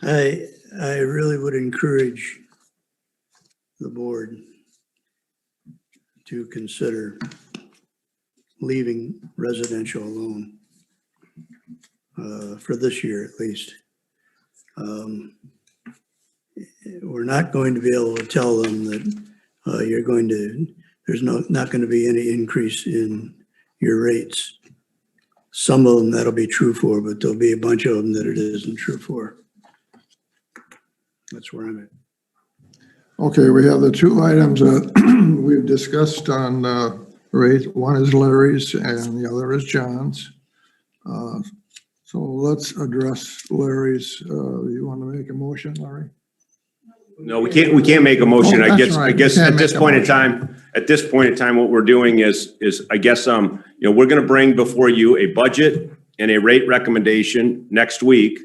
I really would encourage the board to consider leaving residential alone for this year at least. We're not going to be able to tell them that there's not going to be any increase in your rates. Some of them that'll be true for, but there'll be a bunch of them that it isn't true for. That's where I'm at. Okay, we have the two items that we've discussed on rate. One is Larry's and the other is John's. So let's address Larry's. You want to make a motion, Larry? No, we can't make a motion. Oh, I that's guess, right. I guess We can't at this make a point in motion. time, what we're doing is I guess, we're going to bring before you a budget and a rate recommendation next week.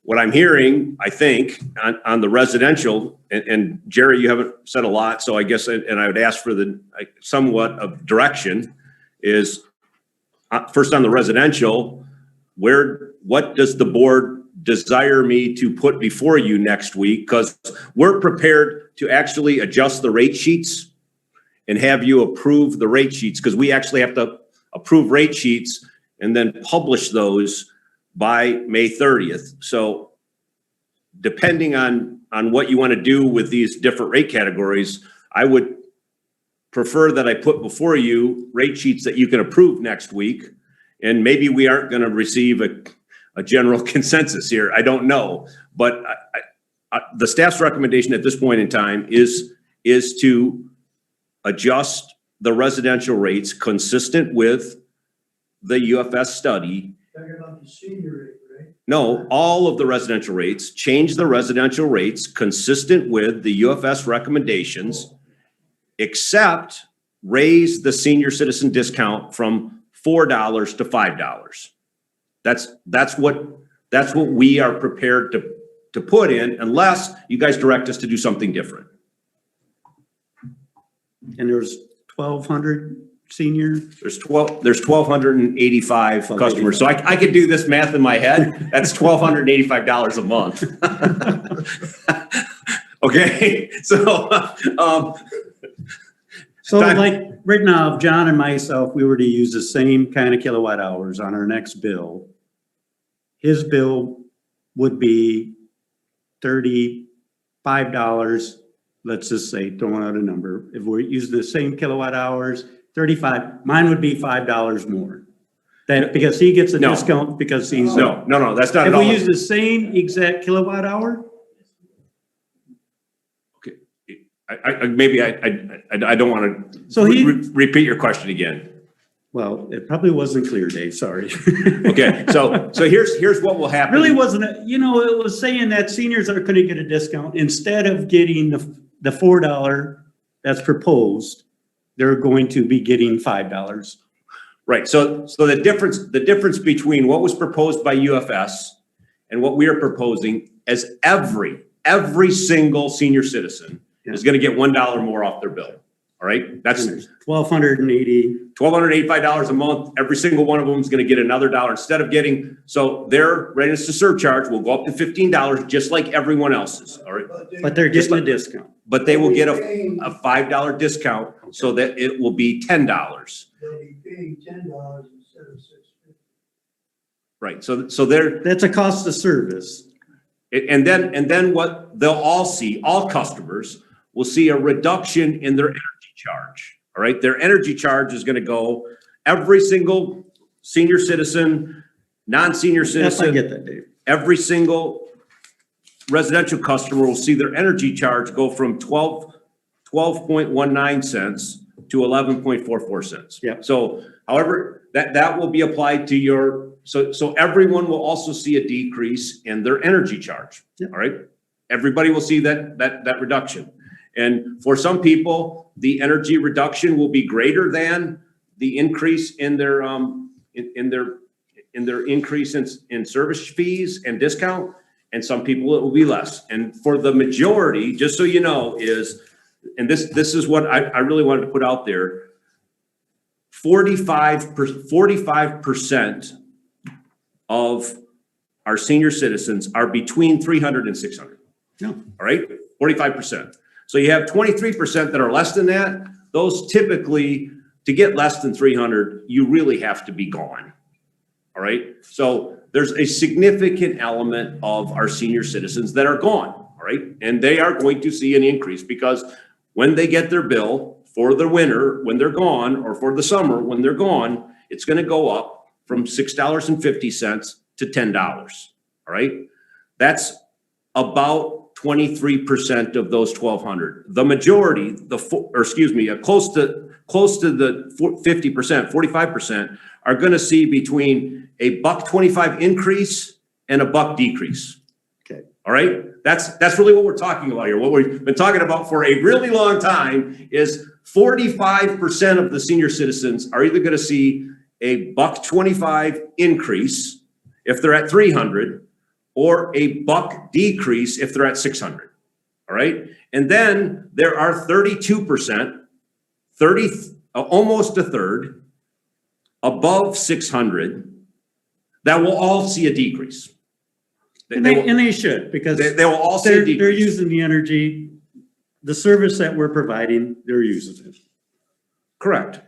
What I'm hearing, I think, on the residential, and Jerry, you haven't said a lot, so I guess, and I would ask for the somewhat of direction is first on the residential, what does the board desire me to put before you next week? Because we're prepared to actually adjust the rate sheets and have you approve the rate sheets, because we actually have to approve rate sheets and then publish those by May 30th. So depending on what you want to do with these different rate categories, I would prefer that I put before you rate sheets that you can approve next week. And maybe we aren't going to receive a general consensus here. I don't know. But the staff's recommendation at this point in time is to adjust the residential rates consistent with the UFS study. Talking about the senior rate, right? No, all of the residential rates, change the residential rates consistent with the UFS recommendations, except raise the senior citizen discount from $4 to $5. That's what we are prepared to put in, unless you guys direct us to do something different. And there's 1,200 senior. There's 1,285 customers. So I could do this math in my head. That's $1,285 a month. Okay, so, So like right now, if John and myself, we were to use the same kind of kilowatt hours on our next bill, his bill would be $35. Let's just say, throwing out a number. If we're using the same kilowatt hours, 35, mine would be $5 more. That, because he gets a No. discount because he's. no, that's not If at all. we use the same exact kilowatt hour, Maybe I don't want to So he- repeat your question again. well, it probably wasn't clear, Dave, sorry. Okay, so here's what will happen. Really wasn't, it was saying that seniors are gonna get a discount instead of getting the $4 that's proposed, they're going to be getting $5. Right, so the difference between what was proposed by UFS and what we are proposing is every single senior citizen is gonna get $1 more off their bill, all right? That's $1,280. $1,285 a month. Every single one of them is gonna get another dollar instead of getting, so their readiness to serve charge will go up to $15, just like everyone else's, all right? But they're getting a discount. But they will get a $5 discount so that it will be $10. They'll be paying $10 instead of $6.50. Right, so they're, That's a cost of service. and then what they'll all see, all customers will see a reduction in their energy charge, all right? Their energy charge is gonna go, every single senior citizen, non-senior Yes, I citizen, get that, Dave. every single residential customer will see their energy charge go from 12.19 cents to 11.44 cents. Yep. So however, that will be applied to your, so everyone will also see a decrease in their energy charge, Yep. all right? Everybody will see that reduction. And for some people, the energy reduction will be greater than the increase in their, in their increase in service fees and discount. And some people it will be less. And for the majority, just so you know, is, and this is what I really wanted to put out there, 45% of our senior citizens are between 300 and 600. No. All right, 45%. So you have 23% that are less than that. Those typically, to get less than 300, you really have to be gone. All right, so there's a significant element of our senior citizens that are gone, all right? And they are going to see an increase because when they get their bill for the winter, when they're gone, or for the summer, when they're gone, it's gonna go up from $6.50 to $10, all right? That's about 23% of those 1,200. The majority, close to the 50%, 45% are gonna see between a $1.25 increase and a $1 decrease. Okay. All right, that's really what we're talking about here. What we've been talking about for a really long time is 45% of the senior citizens are either gonna see a $1.25 increase if they're at 300, or a $1 decrease if they're at 600, all right? And then there are 32%, almost a third, above 600, that will all see a decrease. And they should, because They will all see a they're decrease. using the energy, the service that we're providing, they're using it. Correct.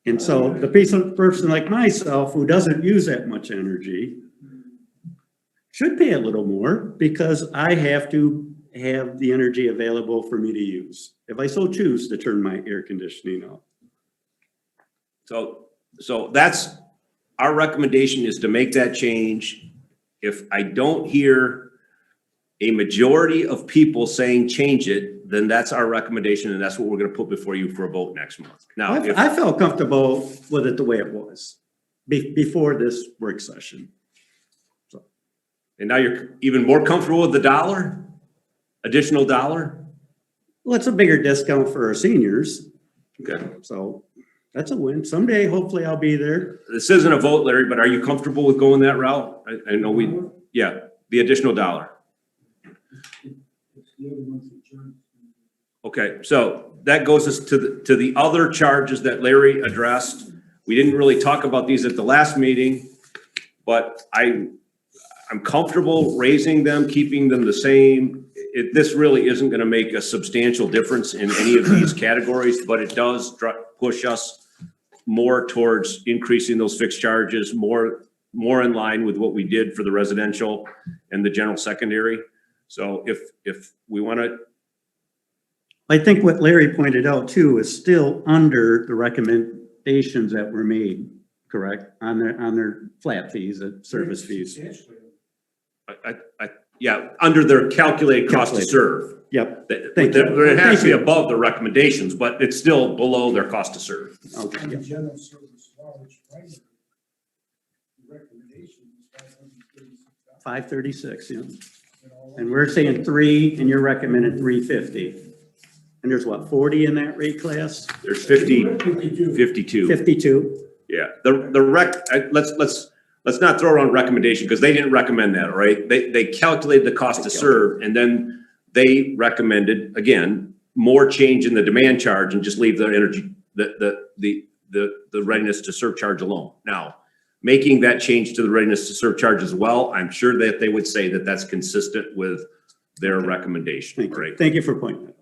And so the person like myself who doesn't use that much energy should pay a little more because I have to have the energy available for me to use, if I so choose to turn my air conditioning off. So that's, our recommendation is to make that change. If I don't hear a majority of people saying change it, then that's our recommendation, and that's what we're gonna put before you for a vote next month. Now, if, I felt comfortable with it the way it was before this work session. and now you're even more comfortable with the dollar, additional dollar? Well, it's a bigger discount for our seniors, Okay. so that's a win. Someday, hopefully I'll be there. This isn't a vote, Larry, but are you comfortable with going that route? I know yeah, the additional dollar. Okay, so that goes us to the other charges that Larry addressed. We didn't really talk about these at the last meeting, but I'm comfortable raising them, keeping them the same. This really isn't gonna make a substantial difference in any of these categories, but it does push us more towards increasing those fixed charges, more in line with what we did for the residential and the general secondary. So if we wanna, I think what Larry pointed out too is still under the recommendations that were made, correct? On their flat fees, service fees. yeah, under their calculated cost to serve. Yep. It has to be above the recommendations, but it's still below their cost to serve. Okay. And the Yep. general service large primary, the recommendation is $536. 536, yeah. And we're saying 3, and you're recommending 350. And there's what, 40 in that rate class? There's 52. 52. Yeah, let's not throw around recommendation because they didn't recommend that, all right? They calculated the cost to serve and then they recommended, again, more change in the demand charge and just leave the energy, the readiness to serve charge alone. Now, making that change to the readiness to serve charge as well, I'm sure that they would say that that's consistent with their recommendation, Thank you. right? Thank you for pointing that out.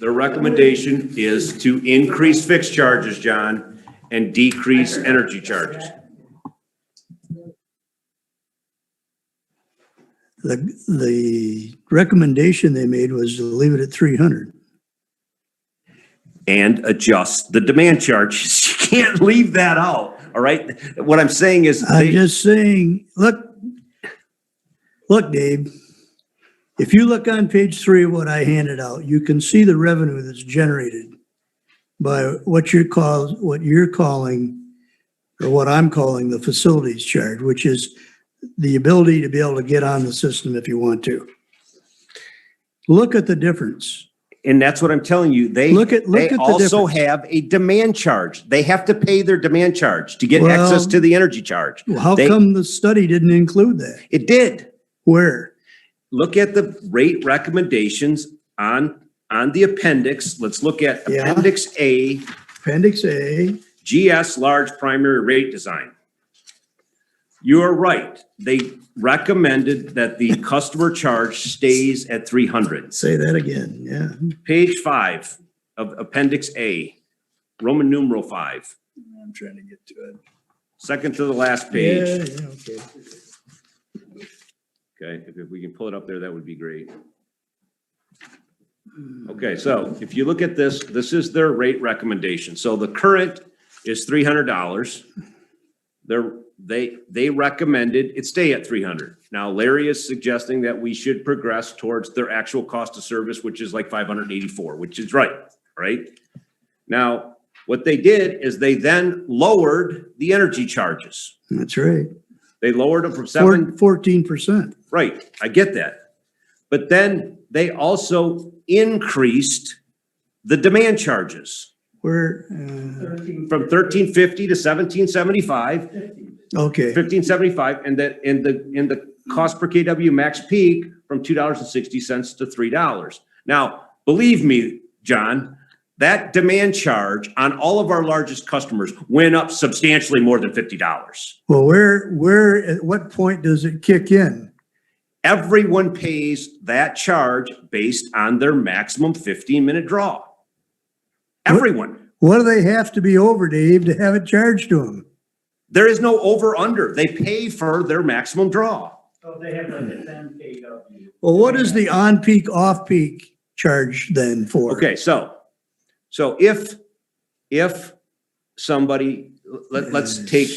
Their recommendation is to increase fixed charges, John, and decrease energy charges. The recommendation they made was to leave it at 300. And adjust the demand charges. You can't leave that out, all right? What I'm saying is. I'm just saying, look, Dave, if you look on page 3 of what I handed out, you can see the revenue that's generated by what you're calling, or what I'm calling the facilities charge, which is the ability to be able to get on the system if you want to. Look at the difference. And that's what I'm telling you. They Look at the also difference. have a demand charge. They have to pay their demand charge to get access Well, to the energy charge. Well, how come the study didn't include that? It did. Where? Look at the rate recommendations on the appendix. Let's look at Yeah. Appendix A, Appendix A. GS large primary rate design. You are right. They recommended that the customer charge stays at 300. Say that again, yeah. Page 5 of Appendix A, Roman numeral 5, I'm trying to get to it. second to the last page. Yeah, okay. Okay, if we can pull it up there, that would be great. Okay, so if you look at this, this is their rate recommendation. So the current is $300. They recommended it stay at 300. Now Larry is suggesting that we should progress towards their actual cost of service, which is like 584, which is right? Now, what they did is they then lowered the energy charges. That's right. They lowered them from 14%. Right, I get that. But then they also increased the demand charges Where, from 1350 to 1775, okay, 1575, and the cost per kW max peak from $2.60 to $3. Now, believe me, John, that demand charge on all of our largest customers went up substantially more than $50. well, where, at what point does it kick in? Everyone pays that charge based on their maximum 15-minute draw. Everyone. What do they have to be over, Dave, to have it charged to them? There is no over/under. They pay for their maximum draw. So they have like a 10 kW. Well, what is the on-peak, off-peak charge then for? Okay, so if somebody, let's take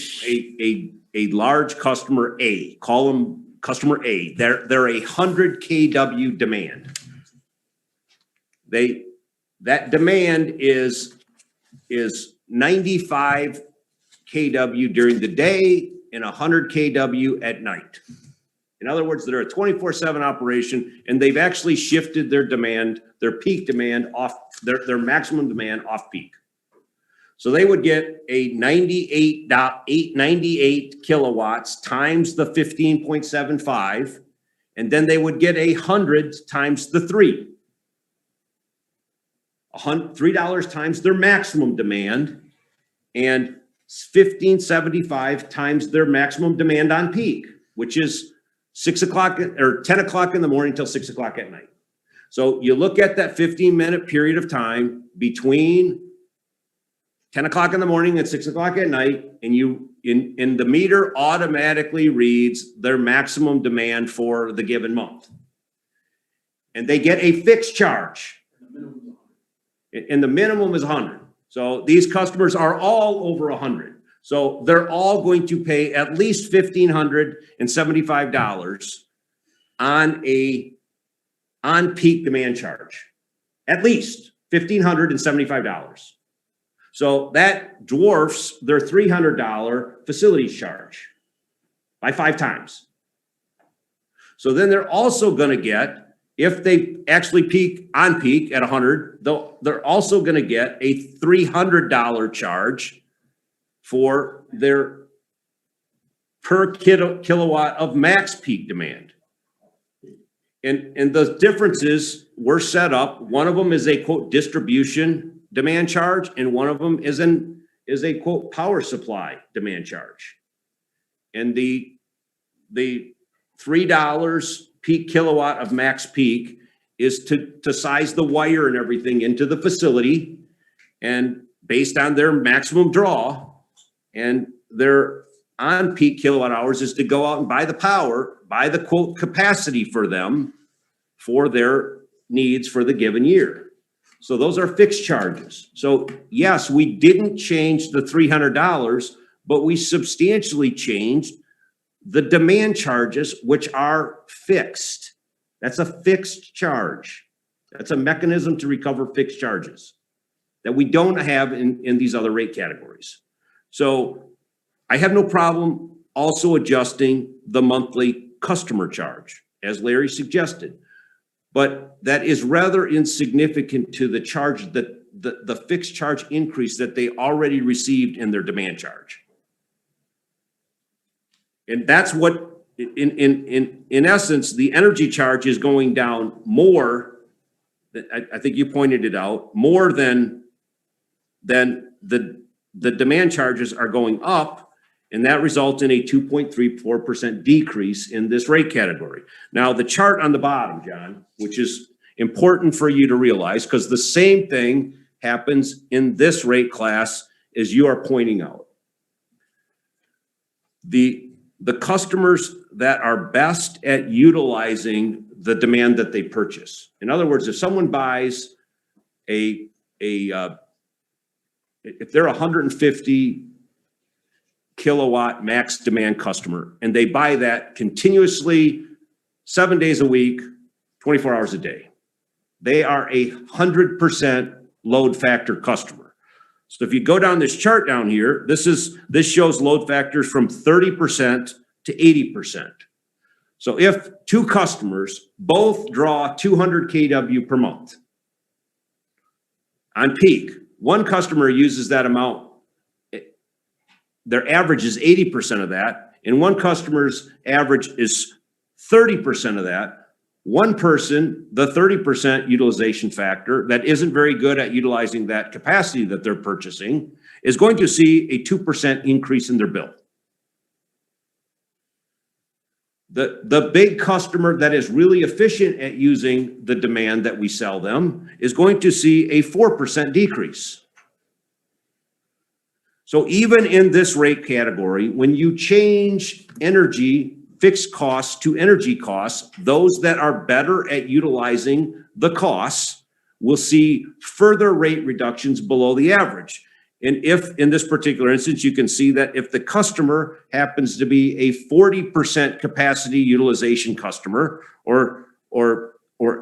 a large customer A, call them customer A, they're 100 kW demand. That demand is 95 kW during the day and 100 kW at night. In other words, they're a 24/7 operation, and they've actually shifted their demand, their peak demand off, their maximum demand off peak. So they would get a 98 kilowatts times the 15.75, and then they would get 100 times the 3. $3 times their maximum demand, and 1575 times their maximum demand on peak, which is 6 o'clock or 10 o'clock in the morning till 6 o'clock at night. So you look at that 15-minute period of time between 10 o'clock in the morning and 6 o'clock at night, and the meter automatically reads their maximum demand for the given month. And they get a fixed charge. And the minimum is 100. So these customers are all over 100. So they're all going to pay at least $1,575 on peak demand charge. At least $1,575. So that dwarfs their $300 facilities charge by 5 times. So then they're also going to get, if they actually peak on peak at 100, they're also going to get a $300 charge for their per kilowatt of max peak demand. And the differences were set up. One of them is a quote distribution demand charge, and one of them is a quote power supply demand charge. And the $3 peak kilowatt of max peak is to size the wire and everything into the facility, and based on their maximum draw, and their on peak kilowatt hours is to go out and buy the power, buy the quote capacity for them for their needs for the given year. So those are fixed charges. So yes, we didn't change the $300, but we substantially changed the demand charges, which are fixed. That's a fixed charge. That's a mechanism to recover fixed charges that we don't have in these other rate categories. So I have no problem also adjusting the monthly customer charge, as Larry suggested. But that is rather insignificant to the charge, that the fixed charge increase that they already received in their demand charge. And that's what, in essence, the energy charge is going down more. I think you pointed it out, more than the demand charges are going up, and that results in a 2.34% decrease in this rate category. Now, the chart on the bottom, John, which is important for you to realize, because the same thing happens in this rate class as you are pointing out. The customers that are best at utilizing the demand that they purchase. In other words, if someone buys if they're 150 kilowatt max demand customer and they buy that continuously 7 days a week, 24 hours a day, they are 100% load factor customer. So if you go down this chart down here, this shows load factors from 30% to 80%. So if two customers both draw 200 kW per month on peak, one customer uses that amount, their average is 80% of that, and one customer's average is 30% of that. One person, the 30% utilization factor that isn't very good at utilizing that capacity that they're purchasing, is going to see a 2% increase in their bill. The big customer that is really efficient at using the demand that we sell them is going to see a 4% decrease. So even in this rate category, when you change energy fixed costs to energy costs, those that are better at utilizing the costs will see further rate reductions below the average. And if, in this particular instance, you can see that if the customer happens to be a 40% capacity utilization customer or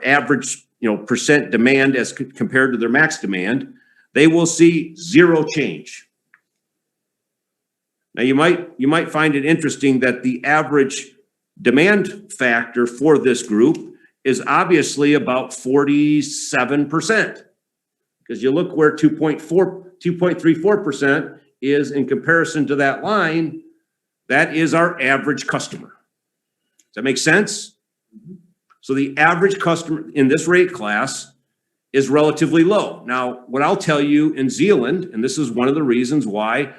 average, percent demand as compared to their max demand, they will see zero change. Now, you might find it interesting that the average demand factor for this group is obviously about 47%. Because you look where 2.34% is in comparison to that line, that is our average customer. Does that make sense? So the average customer in this rate class is relatively low. Now, what I'll tell you in Zeeland, and this is one of the reasons why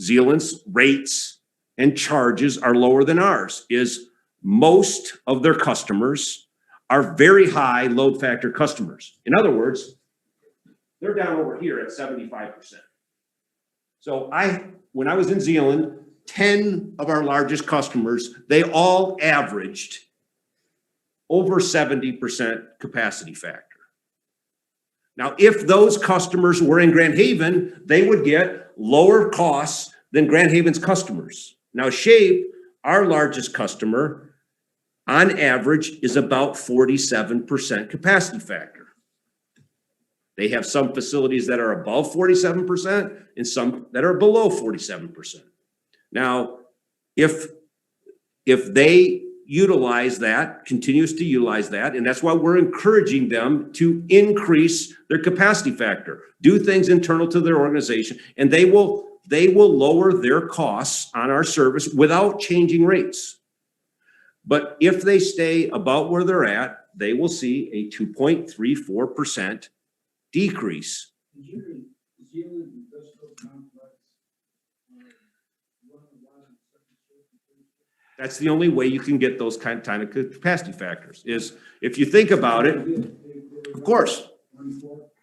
Zeeland's rates and charges are lower than ours, is most of their customers are very high load factor customers. In other words, they're down over here at 75%. So when I was in Zeeland, 10 of our largest customers, they all averaged over 70% capacity factor. Now, if those customers were in Grand Haven, they would get lower costs than Grand Haven's customers. Now, Shape, our largest customer, on average is about 47% capacity factor. They have some facilities that are above 47% and some that are below 47%. Now, if they utilize that, continues to utilize that, and that's why we're encouraging them to increase their capacity factor, do things internal to their organization, and they will lower their costs on our service without changing rates. But if they stay about where they're at, they will see a 2.34% decrease. That's the only way you can get those kind of capacity factors is if you think about it, of course,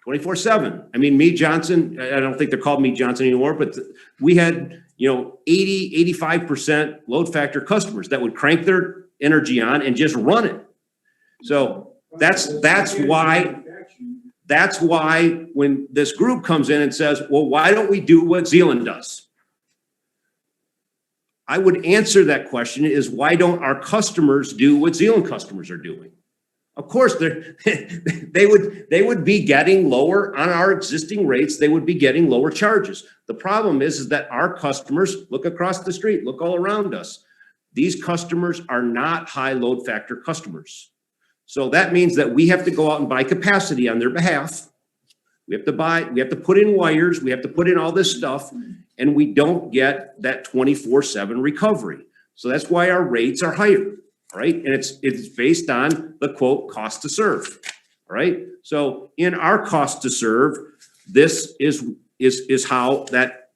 24/7. I mean, Meade Johnson, I don't think they're called Meade Johnson anymore, but we had, 85% load factor customers that would crank their energy on and just run it. So that's why when this group comes in and says, well, why don't we do what Zeeland does? I would answer that question is why don't our customers do what Zeeland customers are doing? Of course, they would be getting lower on our existing rates. They would be getting lower charges. The problem is that our customers, look across the street, look all around us. These customers are not high load factor customers. So that means that we have to go out and buy capacity on their behalf. We have to put in wires, we have to put in all this stuff, and we don't get that 24/7 recovery. So that's why our rates are higher, right? And it's based on the quote cost to serve, right? So in our cost to serve, this is how that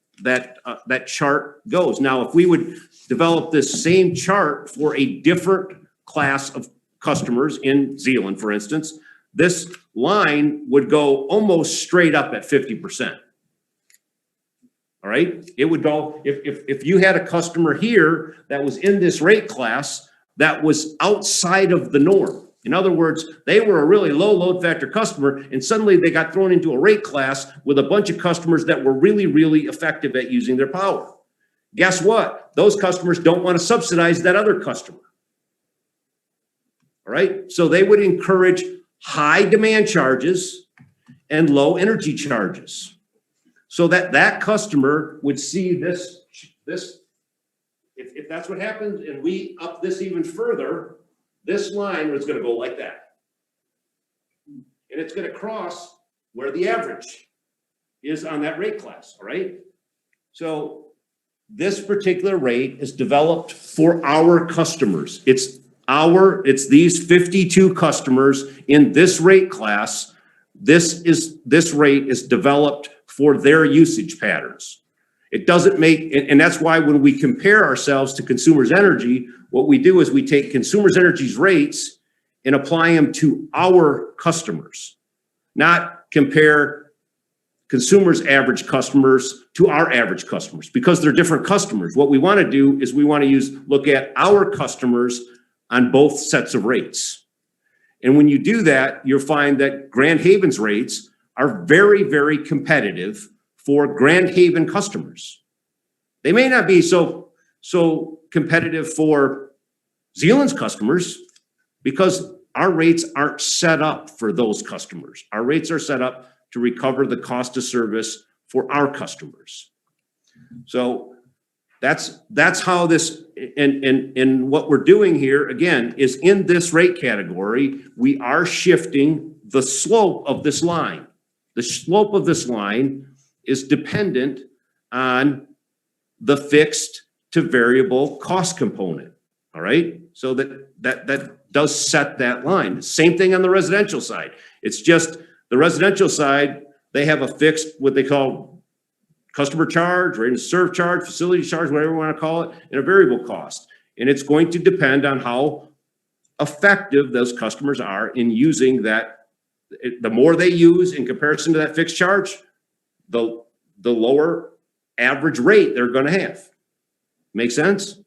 chart goes. Now, if we would develop this same chart for a different class of customers in Zeeland, for instance, this line would go almost straight up at 50%. All right, it would go, if you had a customer here that was in this rate class that was outside of the norm. In other words, they were a really low load factor customer and suddenly they got thrown into a rate class with a bunch of customers that were really, really effective at using their power. Guess what? Those customers don't want to subsidize that other customer. All right, so they would encourage high demand charges and low energy charges. So that customer would see this, if that's what happens and we up this even further, this line is going to go like that. And it's going to cross where the average is on that rate class, all right? So this particular rate is developed for our customers. It's these 52 customers in this rate class. This rate is developed for their usage patterns. It doesn't make, and that's why when we compare ourselves to Consumers Energy, what we do is we take Consumers Energy's rates and apply them to our customers, not compare Consumers' average customers to our average customers because they're different customers. What we want to do is we want to look at our customers on both sets of rates. And when you do that, you'll find that Grand Haven's rates are very, very competitive for Grand Haven customers. They may not be so competitive for Zealand's customers because our rates aren't set up for those customers. Our rates are set up to recover the cost of service for our customers. So that's how this, and what we're doing here, again, is in this rate category, we are shifting the slope of this line. The slope of this line is dependent on the fixed to variable cost component, all right? So that does set that line. Same thing on the residential side. It's just the residential side, they have a fixed, what they call customer charge, rate of serve charge, facility charge, whatever you want to call it, and a variable cost. And it's going to depend on how effective those customers are in using that. The more they use in comparison to that fixed charge, the lower average rate they're going to have. Make sense?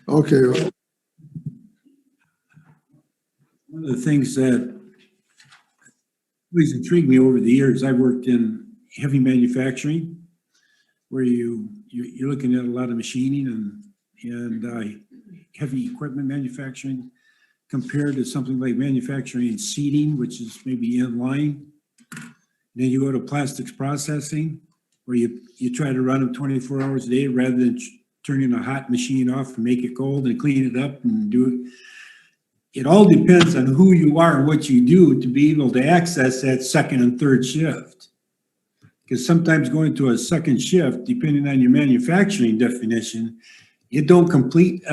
Okay, One of the things that always intrigued me over the years, I worked in heavy manufacturing, where you're looking at a lot of machining and heavy equipment manufacturing, compared to something like manufacturing seating, which is maybe in line. Then you go to plastics processing, where you try to run them 24 hours a day rather than turning a hot machine off and make it cold and clean it up and do it. It all depends on who you are and what you do to be able to access that second and third shift. Because sometimes going to a second shift, depending on your manufacturing definition, it don't complete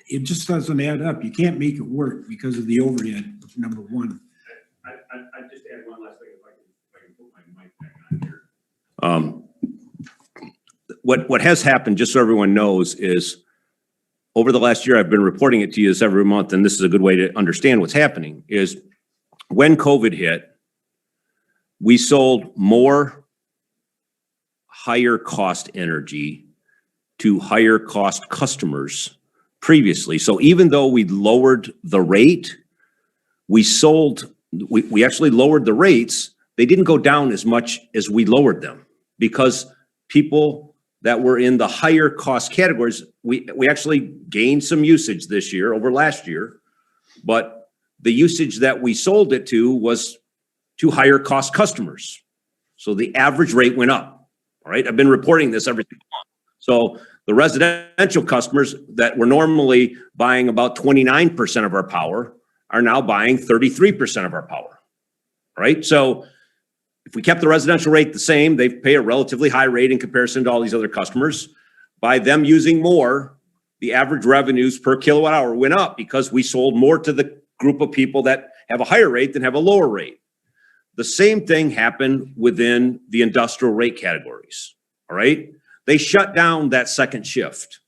it just doesn't add up. You can't make it work because of the overhead, number one. I just add one last thing if I can put my mic back on here. What has happened, just so everyone knows, is over the last year, I've been reporting it to you this every month, and this is a good way to understand what's happening, is when COVID hit, we sold more higher cost energy to higher cost customers previously. So even though we lowered the rate, we actually lowered the rates. They didn't go down as much as we lowered them, because people that were in the higher cost categories, we actually gained some usage this year over last year, but the usage that we sold it to was to higher cost customers. So the average rate went up. All right. I've been reporting this every month. So the residential customers that were normally buying about 29% of our power are now buying 33% of our power. Right. So if we kept the residential rate the same, they pay a relatively high rate in comparison to all these other customers. By them using more, the average revenues per kilowatt hour went up because we sold more to the group of people that have a higher rate than have a lower rate. The same thing happened within the industrial rate categories. All right. They shut down that second shift.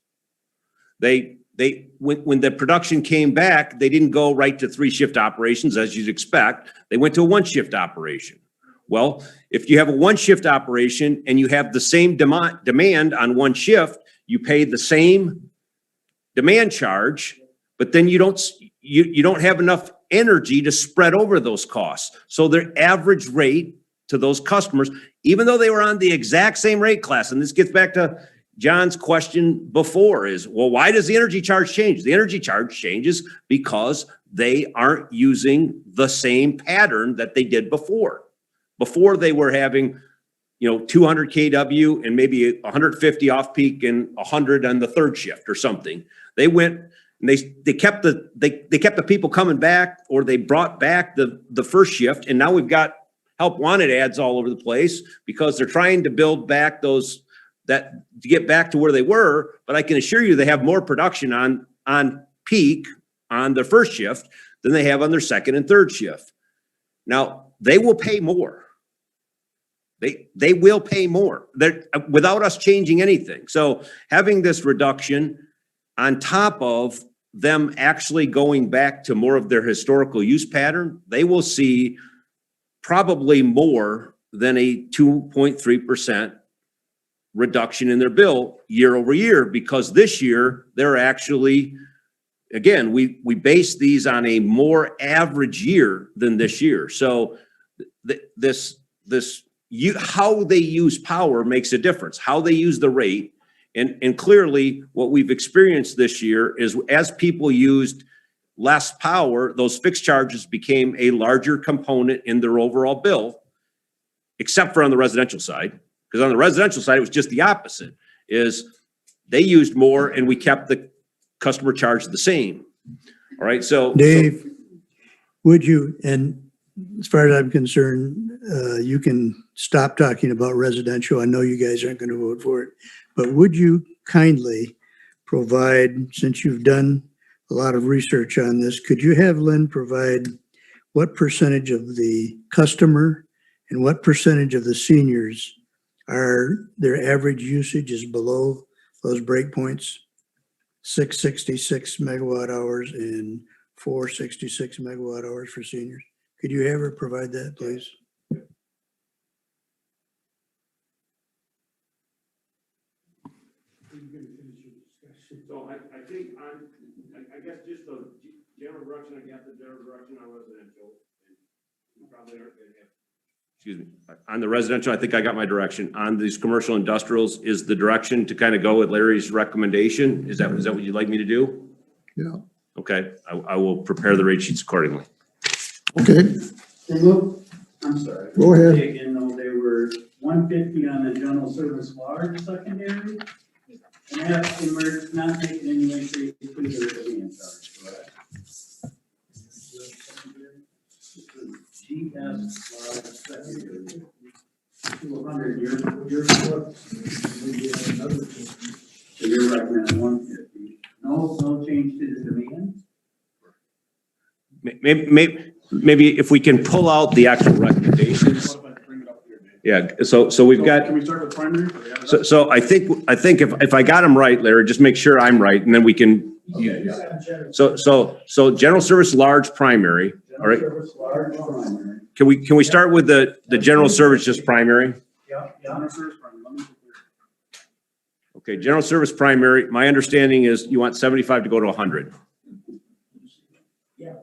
When the production came back, they didn't go right to 3-shift operations as you'd expect. They went to a 1-shift operation. Well, if you have a 1-shift operation and you have the same demand on 1 shift, you pay the same demand charge, but then you don't have enough energy to spread over those costs. So their average rate to those customers, even though they were on the exact same rate class, and this gets back to John's question before, is, well, why does the energy charge change? The energy charge changes because they aren't using the same pattern that they did before. Before they were having, 200 kW and maybe 150 off peak and 100 on the 3rd shift or something. They went and they kept the people coming back, or they brought back the 1st shift, and now we've got help wanted ads all over the place because they're trying to build back to get back to where they were. But I can assure you they have more production on peak on their 1st shift than they have on their 2nd and 3rd shift. Now they will pay more. They will pay more without us changing anything. So having this reduction on top of them actually going back to more of their historical use pattern, they will see probably more than a 2.3% reduction in their bill year over year, because this year they're actually again, we base these on a more average year than this year. So how they use power makes a difference, how they use the rate. And clearly what we've experienced this year is as people used less power, those fixed charges became a larger component in their overall bill, except for on the residential side. Because on the residential side, it was just the opposite, is they used more and we kept the customer charge the same. All right, so. Dave, would you, and as far as I'm concerned, you can stop talking about residential. I know you guys aren't going to vote for it, but would you kindly provide, since you've done a lot of research on this, could you have Lynn provide what percentage of the customer and what percentage of the seniors are their average usage is below those breakpoints? 666 megawatt hours and 466 megawatt hours for seniors. Could you ever provide that, please? So I think I guess just the general direction, I got the general direction on residential. You probably aren't gonna have. Excuse me, on the residential, I think I got my direction. On these commercial industrials, is the direction to kind of go with Larry's recommendation? Is that what you'd like me to do? Yeah, Okay, I will prepare the rate sheets accordingly. okay, I'm sorry. Go ahead. Again, though, they were 150 on the general service large secondary. And that, and we're not making any increase to the demand charge, correct? GS large secondary. 200, you're so you're recommending 150. No change to the demand? Maybe if we can pull out the actual recommendations. Yeah, so we've got. Can we start with primary? So I think if I got them right, Larry, just make sure I'm right, and then we can. So general service large primary, all right? General service large primary. Can we start with the general service just primary? Yeah. General service primary. Okay, general service primary, my understanding is you want 75 to go to 100. Yeah.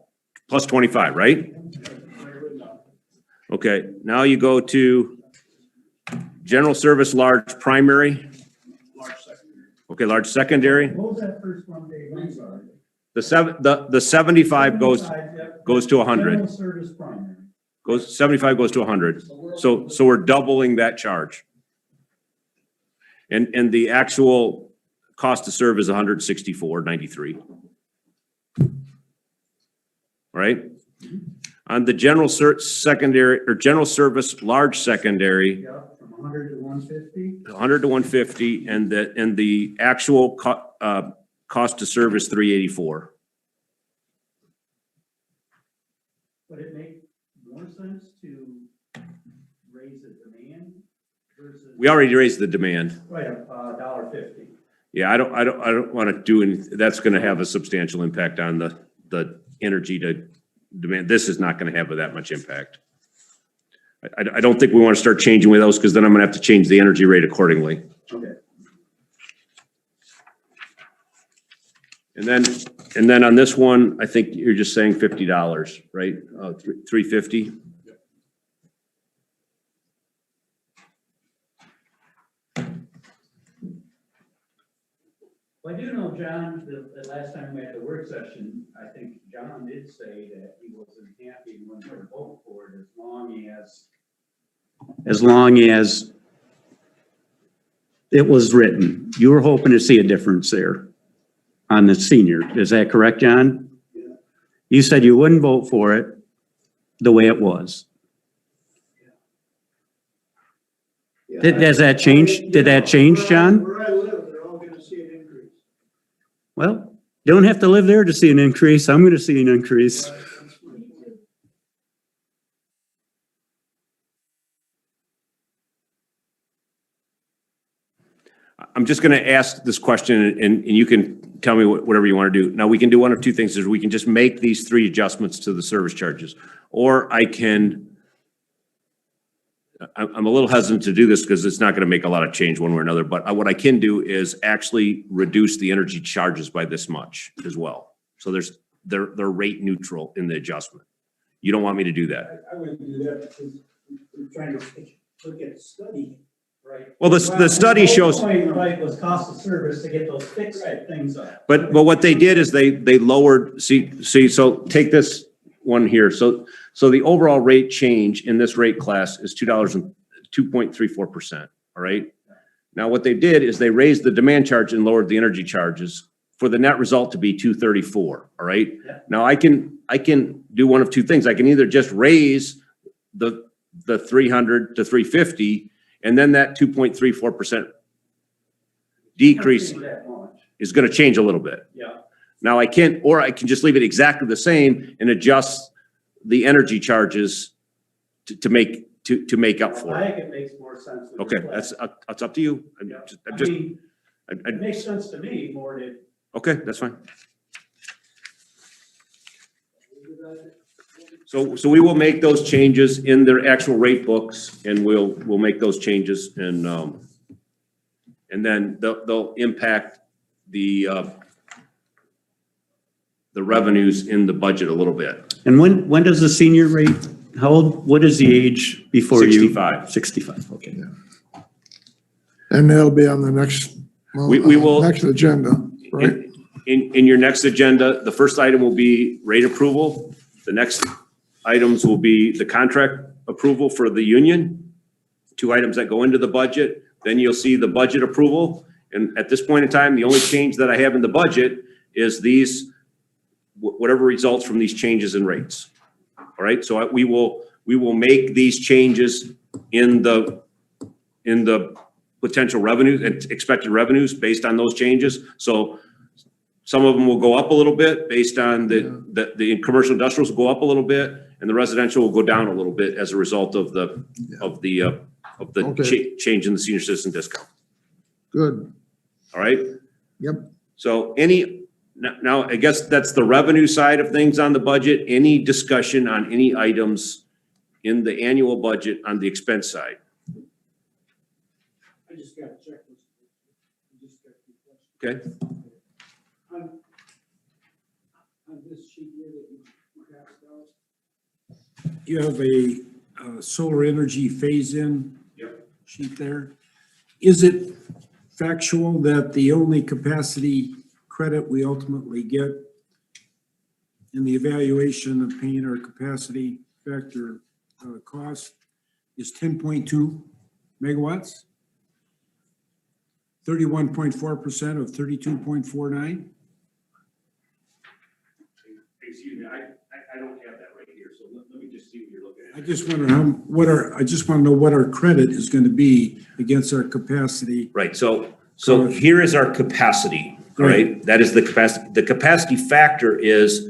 Plus 25, right? Okay, now you go to general service large primary. Large secondary. Okay, large secondary. What was that first one, Dave? I'm sorry. The 75 goes to 100. General service primary. 75 goes to 100. So we're doubling that charge. And the actual cost to serve is 164.93. Right? On the general secondary or general service large secondary, Yeah, from 100 to 150. 100 to 150, and the actual cost to serve is 384. Would it make more sense to raise the demand versus? We already raised the demand. Right, $1.50. Yeah, I don't want to do anything. That's going to have a substantial impact on the energy to demand. This is not going to have that much impact. I don't think we want to start changing with those because then I'm going to have to change the energy rate accordingly. Okay. And then on this one, I think you're just saying $50, right? $350. Well, I do know, John, the last time we had the work session, I think John did say that he wasn't happy when they were voting for it As long as it was written. You were hoping to see a difference there on the senior. Is that correct, John? You said you wouldn't vote for it the way it was. Does that change? Did that change, John? Where I live, they're all gonna see an increase. Well, you don't have to live there to see an increase. I'm going to see an increase. I'm just going to ask this question and you can tell me whatever you want to do. Now we can do one of two things is we can just make these three adjustments to the service charges, or I'm a little hesitant to do this because it's not going to make a lot of change one way or another, but what I can do is actually reduce the energy charges by this much as well. So they're rate neutral in the adjustment. You don't want me to do that. I wouldn't do that because we're trying to look at the study, right? Well, the study shows, The whole point, right, was cost of service to get those fixed things up. but what they did is they lowered, so take this one here. So the overall rate change in this rate class is $2.34%, all right? Now, what they did is they raised the demand charge and lowered the energy charges for the net result to be 234, all right? Yeah. Now, I can do one of two things. I can either just raise the 300 to 350, and then that 2.34% decrease That much. is going to change a little bit. Yeah. Now I can just leave it exactly the same and adjust the energy charges to make up for I it. think it makes more sense. to Okay, reflect. that's up to you. Yeah. I'm I just, mean, it makes sense to me more than. okay, that's fine. So we will make those changes in their actual rate books, and we'll make those changes, and then they'll impact the revenues in the budget a little bit. And when does the senior rate, how old, what is the age before you? 65. 65, okay. And that'll be on the next, We will- next agenda, right? In your next agenda, the first item will be rate approval. The next items will be the contract approval for the union, 2 items that go into the budget. Then you'll see the budget approval. And at this point in time, the only change that I have in the budget is these, whatever results from these changes in rates. All right, so we will make these changes in the potential revenues and expected revenues based on those changes. So some of them will go up a little bit based on the commercial industrials will go up a little bit, and the residential will go down a little bit as a result of the Okay. change in the senior citizen discount. Good. All right? Yep. So now I guess that's the revenue side of things on the budget. Any discussion on any items in the annual budget on the expense side? I just got a checklist. I just got a few questions. Okay? On this sheet here that you passed out, you have a solar energy phase-in sheet there. Is it factual that the only capacity credit we ultimately get in the evaluation of paying our capacity factor cost is 10.2 megawatts? 31.4% of 32.49? Excuse me, I don't have that right here, so let me just see what you're looking I just wonder I just want to know what our credit is going to be against our capacity. Right, so here is our capacity, all right? That is the capacity. The capacity factor is,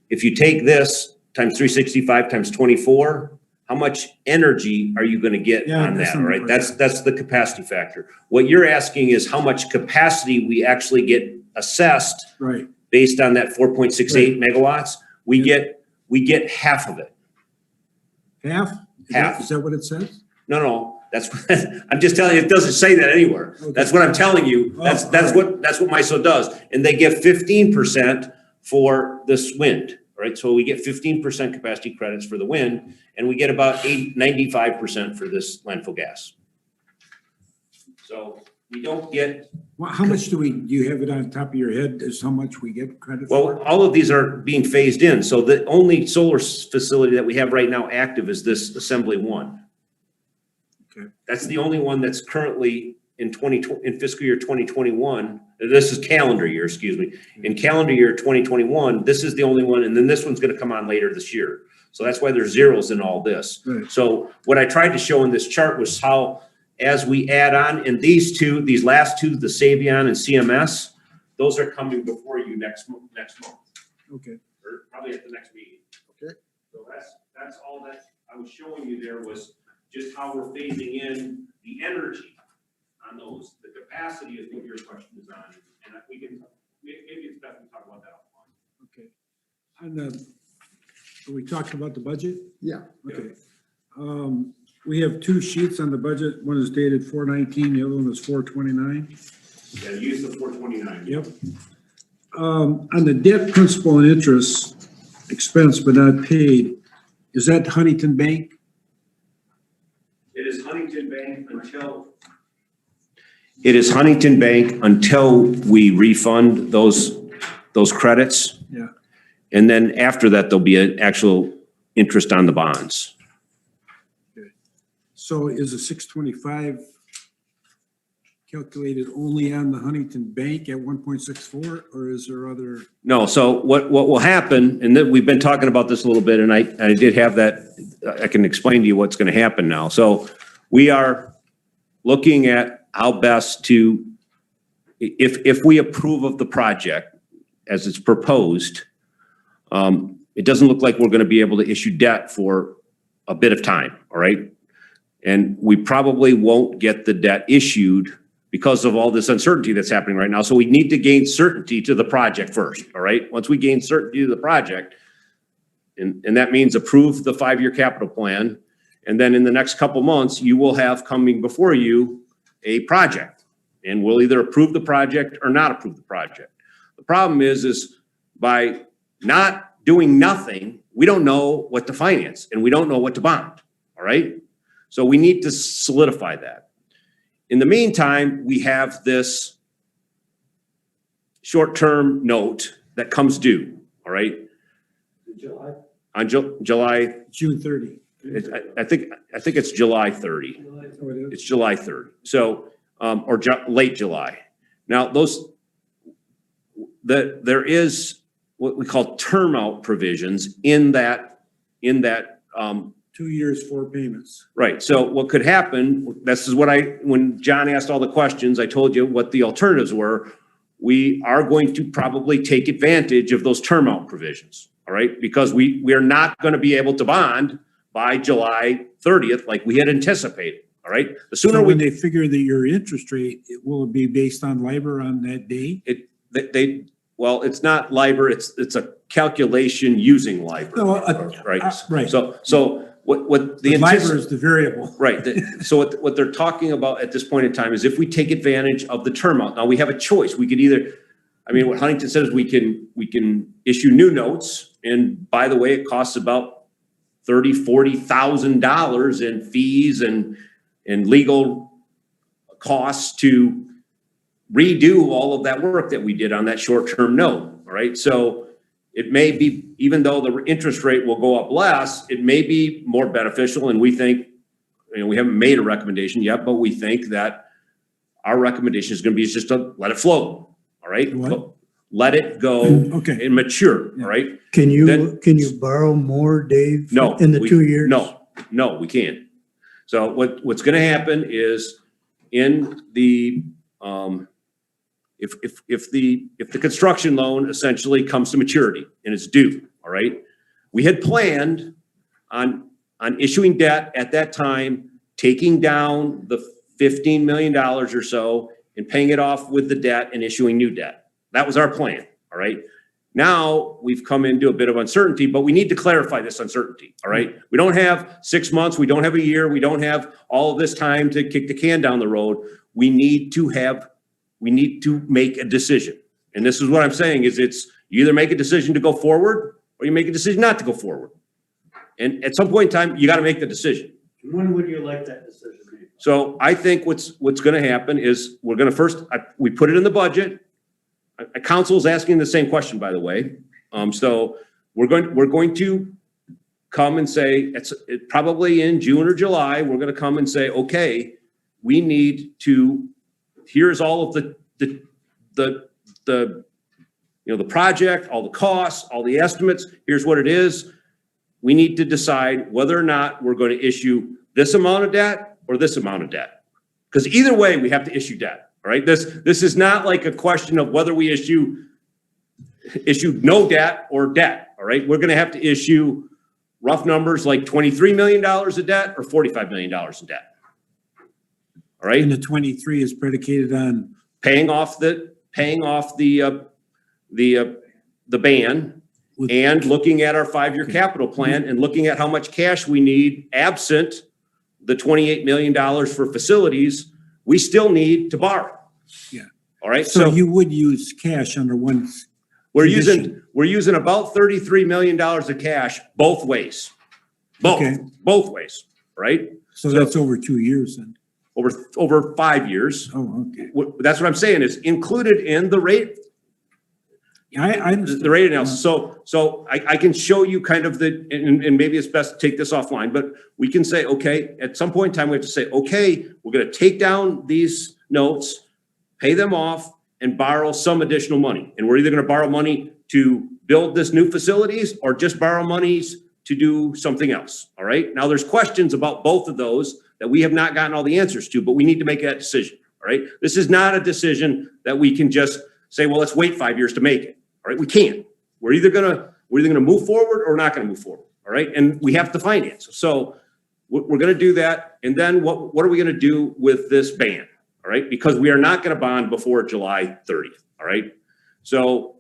if you take this times 365 times 24, how much energy are you going to get Yeah, on that's that, all right? something That's the capacity factor. What you're asking is how much capacity we actually get assessed Right. based on that 4.68 megawatts. We get half of it. Half? Half. Is that what it says? No, that's, I'm just telling you, it doesn't say that anywhere. Okay. That's what I'm telling you. That's what MISO does. And they give 15% for this wind, right? So we get 15% capacity credits for the wind, and we get about 95% for this landfill gas. So we don't get, Well, how much do you have it on top of your head as how much we get credit well, for? all of these are being phased in. So the only solar facility that we have right now active is this Assembly 1. Okay. That's the only one that's currently in fiscal year 2021. This is calendar year, excuse me. In calendar year 2021, this is the only one, and then this one's gonna come on later this year. So that's why there's zeros in all this. Right. So what I tried to show in this chart was how, as we add on, and these last two, the Savion and CMS, those are coming before you next month, Okay. or probably at the next meeting. Okay. So that's all that I was showing you there, was just how we're phasing in the energy on those. The capacity is what your question is on, and maybe it's best to talk about that offline. Okay. Are we talking about the budget? Yeah. Okay. We have 2 sheets on the budget. One is dated 4/19, the other one is 4/29. Yeah, use the 429. Yep. On the debt, principal and interest expense but not paid, is that Huntington Bank? It is Huntington Bank until. It is Huntington Bank until we refund those credits. Yeah. And then after that, there'll be an actual interest on the bonds. So is the 625 calculated only on the Huntington Bank at 1.64, or is there other? No, so what will happen, and then we've been talking about this a little bit, and I did have that, I can explain to you what's going to happen now. So we are looking at how best to, if we approve of the project as it's proposed, it doesn't look like we're going to be able to issue debt for a bit of time, all right? And we probably won't get the debt issued because of all this uncertainty that's happening right now. So we need to gain certainty to the project first, all right? Once we gain certainty to the project, and that means approve the 5-year capital plan, and then in the next couple months, you will have coming before you a project, and we'll either approve the project or not approve the project. The problem is by not doing nothing, we don't know what to finance, and we don't know what to bond, all right? So we need to solidify that. In the meantime, we have this short-term note that comes due, all right? July? On July, June 30. I think it's July 30. Oh, it is? It's July 30. So, or late July. Now, there is what we call term out provisions in that 2 years, 4 payments. right. So what could happen, this is what when John asked all the questions, I told you what the alternatives were. We are going to probably take advantage of those term out provisions, all right? Because we are not going to be able to bond by July 30th like we had anticipated, all right? The sooner So when we, they figure that your interest rate, it will be based on LIBOR on that day? well, it's not LIBOR, it's a calculation using LIBOR, No, right? right. So what the LIBOR is the variable. right. So what they're talking about at this point in time is if we take advantage of the term out. Now we have a choice. We could either, I mean, what Huntington says, we can issue new notes. And by the way, it costs about $40,000 in fees and legal costs to redo all of that work that we did on that short-term note. All right. So it may be, even though the interest rate will go up less, it may be more beneficial. And we think, we haven't made a recommendation yet, but we think that our recommendation is going to be just to let it float. All right. What? Let it go Okay. and mature. All right. Can you Then- borrow more, Dave? No. In the 2 years? No, we can't. So what's going to happen is in the, if the construction loan essentially comes to maturity and it's due, all right? We had planned on issuing debt at that time, taking down the $15 million or so and paying it off with the debt and issuing new debt. That was our plan, all right? Now we've come into a bit of uncertainty, but we need to clarify this uncertainty, all right? We don't have 6 months, we don't have a year, we don't have all of this time to kick the can down the road. We need to make a decision. And this is what I'm saying is you either make a decision to go forward or you make a decision not to go forward. And at some point in time, you got to make the decision. When would you like that decision made? So I think what's going to happen is we're going to first, we put it in the budget. Council's asking the same question, by the way. So we're going to come and say, it's probably in June or July, we're going to come and say, okay, we need to, here's all of the project, all the costs, all the estimates. Here's what it is. We need to decide whether or not we're going to issue this amount of debt or this amount of debt. Because either way, we have to issue debt, all right? This is not like a question of whether we issue no debt or debt, all right? We're going to have to issue rough numbers like $23 million of debt or $45 million in debt. All right? And the 23 is predicated on? Paying off the ban and looking at our 5-year capital plan and looking at how much cash we need absent the $28 million for facilities, we still need to borrow. Yeah. All right. So you would use cash under one condition. we're using about $33 million of cash both ways. Okay. Both ways, right? So that's over 2 years then. Over 5 years. Oh, okay. That's what I'm saying is included in the rate, Yeah, I understand. the rate analysis. So I can show you kind of and maybe it's best to take this offline, but we can say, okay, at some point in time, we have to say, okay, we're going to take down these notes, pay them off, and borrow some additional money. And we're either going to borrow money to build this new facilities or just borrow monies to do something else. All right. Now there's questions about both of those that we have not gotten all the answers to, but we need to make that decision. All right. This is not a decision that we can just say, well, let's wait 5 years to make it. All right. We can't. We're either gonna move forward or not going to move forward. All right. And we have to finance. So we're going to do that. And then what are we going to do with this ban? All right. Because we are not going to bond before July 30th. All right. So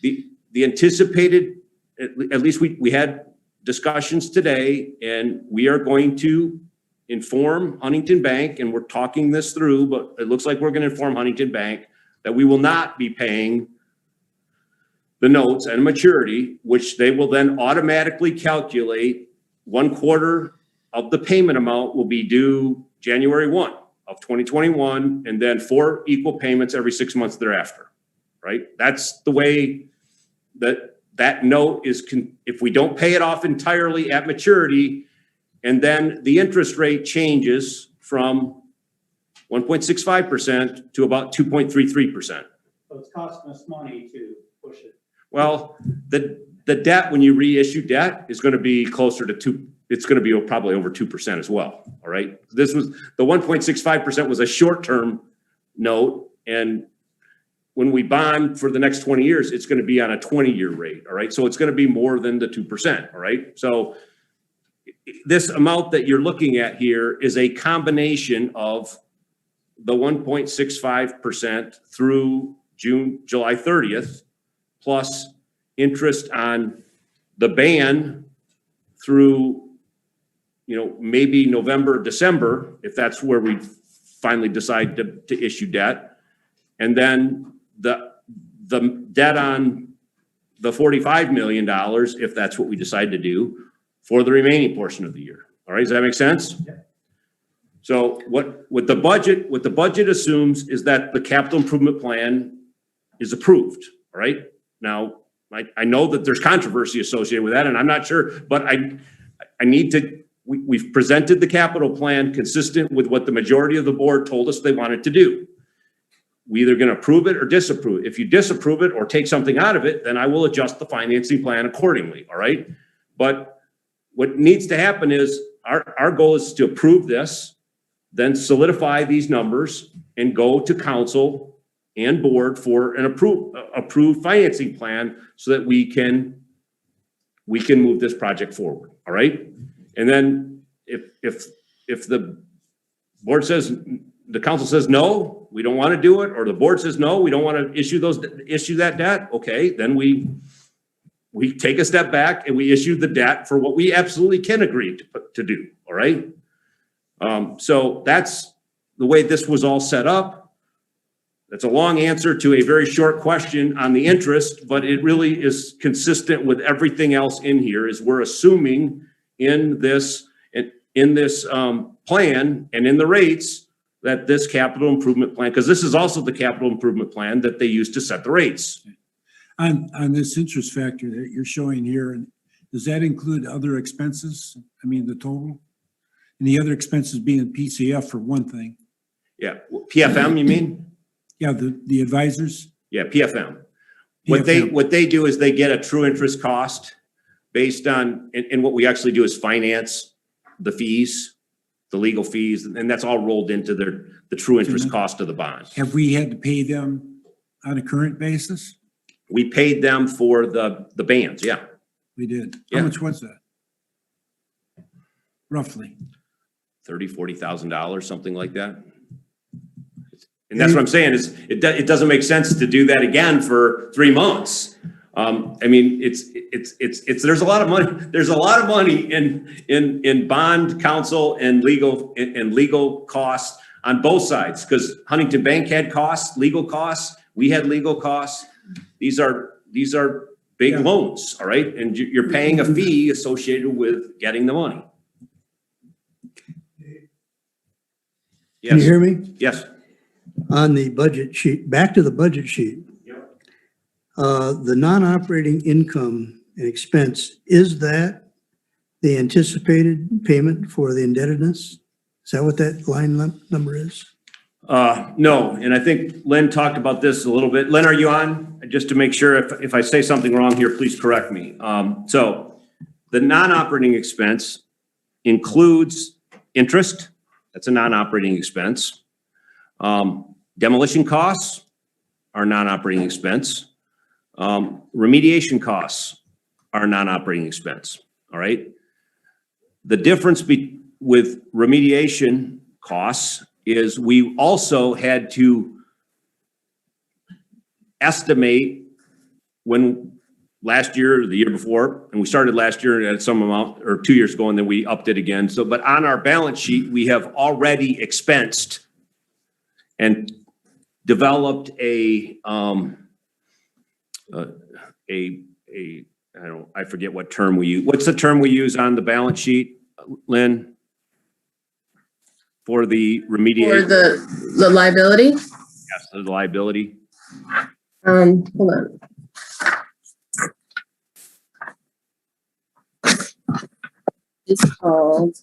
the anticipated, at least we had discussions today, and we are going to inform Huntington Bank, and we're talking this through, but it looks like we're going to inform Huntington Bank that we will not be paying the notes and maturity, which they will then automatically calculate 1/4 of the payment amount will be due January 1 of 2021, and then 4 equal payments every 6 months thereafter, right? That's the way that note is, if we don't pay it off entirely at maturity, and then the interest rate changes from 1.65% to about 2.33%. So it's costing us money to push it. Well, the debt, when you reissue debt, is going to be closer to it's going to be probably over 2% as well. All right. This was the 1.65% was a short-term note. And when we bond for the next 20 years, it's going to be on a 20-year rate. All right. So it's going to be more than the 2%. All right. So this amount that you're looking at here is a combination of the 1.65% through July 30th, plus interest on the ban through, maybe November, December, if that's where we finally decide to issue debt. And then the debt on the $45 million, if that's what we decide to do, for the remaining portion of the year. All right, does that make sense? Yeah. So what the budget assumes is that the capital improvement plan is approved. All right. Now, I know that there's controversy associated with that, and I'm not sure, but I need to, we've presented the capital plan consistent with what the majority of the board told us they wanted to do. We either going to approve it or disapprove it. If you disapprove it or take something out of it, then I will adjust the financing plan accordingly. All right. But what needs to happen is our goal is to approve this, then solidify these numbers and go to council and board for an approved financing plan so that we can move this project forward. All right. And then if the board says, the council says, no, we don't want to do it, or the board says, no, we don't want to issue that debt. Okay. Then we take a step back and we issue the debt for what we absolutely can agree to do. All right. So that's the way this was all set up. That's a long answer to a very short question on the interest, but it really is consistent with everything else in here. Is we're assuming in this plan and in the rates that this capital improvement plan, because this is also the capital improvement plan that they use to set the rates. On this interest factor that you're showing here, does that include other expenses? I mean, the total? And the other expenses being PCF for one thing. Yeah, PFM, you mean? Yeah, the advisors? Yeah, PFM. What they do is they get a true interest cost based on, and what we actually do is finance the fees, the legal fees, and that's all rolled into the true interest cost of the bond. Have we had to pay them on a current basis? We paid them for the bands, yeah. We did. Yeah. How much was that? Roughly. $30,000-$40,000, something like that. And that's what I'm saying is it doesn't make sense to do that again for 3 months. I mean, there's a lot of money. There's a lot of money in bond counsel and legal costs on both sides, because Huntington Bank had costs, legal costs. We had legal costs. These are these are big Yeah. loans, all right? And you're paying a fee associated with getting the money. Can you Yes, hear me? yes. On the budget sheet, back to the budget sheet. Yep. The non-operating income and expense, is that the anticipated payment for the indebtedness? Is that what that line number is? No, and I think Len talked about this a little bit. Len, are you on? Just to make sure, if I say something wrong here, please correct me. So the non-operating expense includes interest. That's a non-operating expense. Demolition costs are non-operating expense. Remediation costs are non-operating expense, all right? The difference with remediation costs is we also had to estimate when last year or the year before, and we started last year at some amount, or 2 years ago, and then we upped it again. So, but on our balance sheet, we have already expensed and developed I forget what term we use. What's the term we use on the balance sheet, Lynn? For the remediation? For the liability? Yes, the liability. Hold on. It's called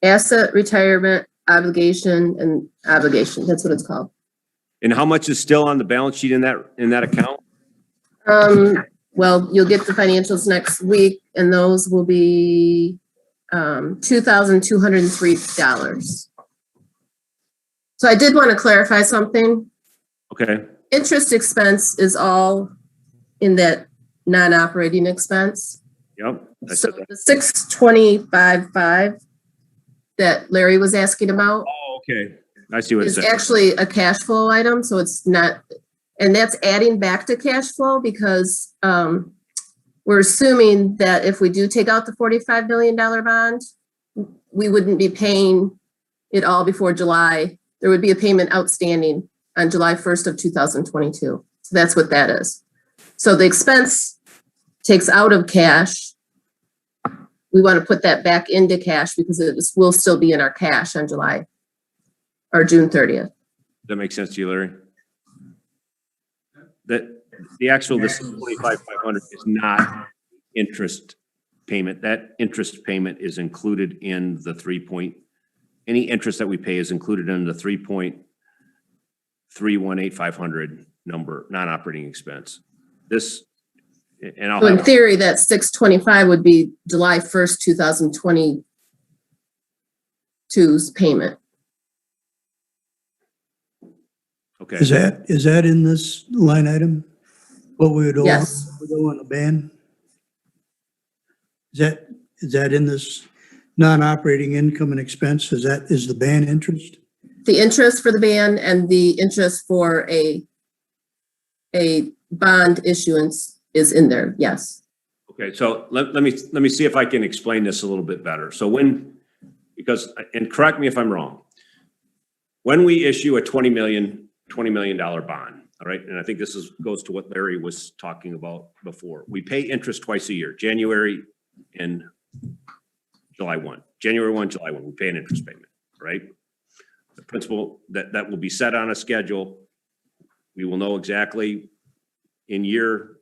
asset retirement obligation and obligation. That's what it's called. And how much is still on the balance sheet in that account? Well, you'll get the financials next week and those will be $2,203. So I did want to clarify something. Okay, Interest expense is all in that non-operating expense. yep. I So said that. the 625.5 that Larry was asking about Oh, okay. I see what it is says. actually a cash flow item, so it's not, and that's adding back to cash flow because we're assuming that if we do take out the $45 million bond, we wouldn't be paying it all before July. There would be a payment outstanding on July 1st of 2022. So that's what that is. So the expense takes out of cash. We want to put that back into cash because it will still be in our cash on July or June 30th. That makes sense to you, Larry? That the actual, this 25,500 is not interest payment. That interest payment is included in the any interest that we pay is included in the 3.318500 number, non-operating expense. This, and I'll So in have, theory, that 625 would be July 1st, 2022's payment. okay. Is that in this line item? What we would owe, Yes. on the ban? Is that in this non-operating income and expense? Is the ban interest? The interest for the ban and the interest for a bond issuance is in there, yes. Okay, so let me see if I can explain this a little bit better. So because, and correct me if I'm wrong, when we issue a $20 million bond, all right, and I think this goes to what Larry was talking about before. We pay interest twice a year, January and July 1. January 1, July 1, we pay an interest payment, right? The principal that will be set on a schedule. We will know exactly in year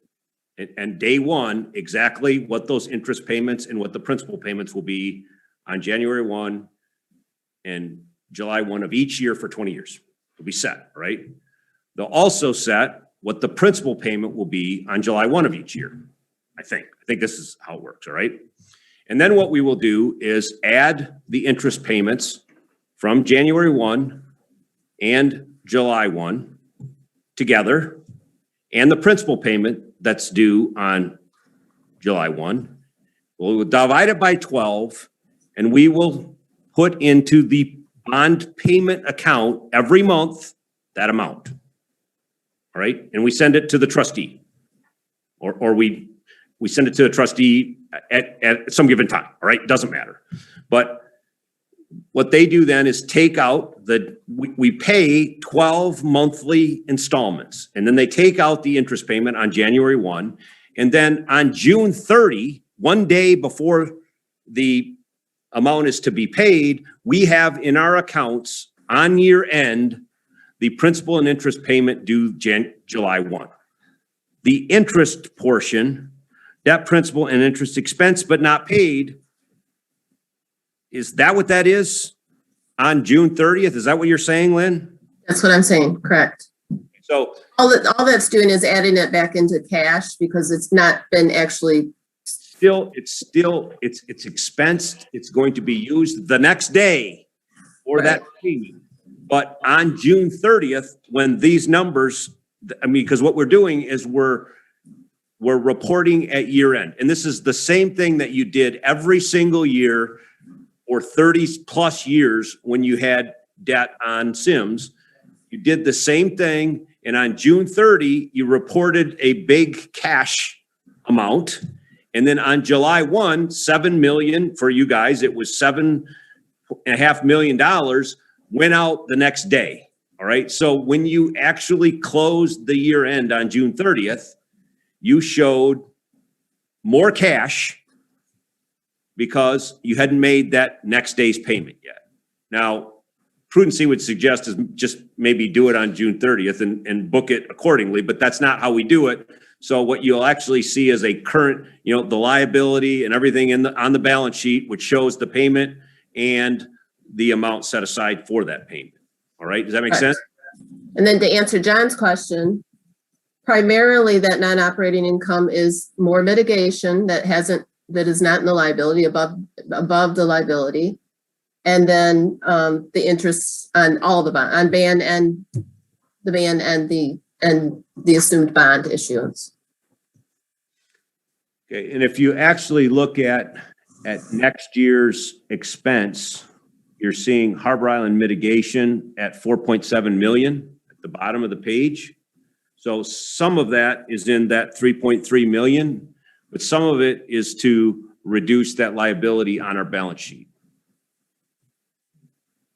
and day one, exactly what those interest payments and what the principal payments will be on January 1 and July 1 of each year for 20 years. It'll be set, right? They'll also set what the principal payment will be on July 1 of each year. I think this is how it works, all right? And then what we will do is add the interest payments from January 1 and July 1 together, and the principal payment that's due on July 1. We'll divide it by 12, and we will put into the bond payment account every month that amount. All right, and we send it to the trustee, or we send it to the trustee at some given time. All right, doesn't matter. But what they do then is take out we pay 12 monthly installments, and then they take out the interest payment on January 1. And then on June 30, one day before the amount is to be paid, we have in our accounts on year end, the principal and interest payment due July 1. The interest portion, that principal and interest expense but not paid, is that what that is on June 30th? Is that what you're saying, Lynn? That's what I'm saying, correct. So All that's doing is adding it back into cash because it's not been actually, it's expensed. It's going to be used the next day for that payment. But on June 30th, when these numbers, I mean, because what we're doing is we're reporting at year end. And this is the same thing that you did every single year or 30 plus years when you had debt on Sims. You did the same thing. And on June 30, you reported a big cash amount. And then on July 1, 7 million for you guys, it was $7.5 million went out the next day. All right. So when you actually closed the year end on June 30th, you showed more cash because you hadn't made that next day's payment yet. Now, prudency would suggest is just maybe do it on June 30th and book it accordingly, but that's not how we do it. So what you'll actually see is a current, the liability and everything on the balance sheet, which shows the payment and the amount set aside for that payment. All right, does that make sense? and then to answer John's question, primarily that non-operating income is more mitigation that is not in the liability above the liability. And then the interest on all the bond, on ban and the assumed bond issuance. Okay, and if you actually look at next year's expense, you're seeing Harbor Island mitigation at 4.7 million at the bottom of the page. So some of that is in that 3.3 million, but some of it is to reduce that liability on our balance sheet.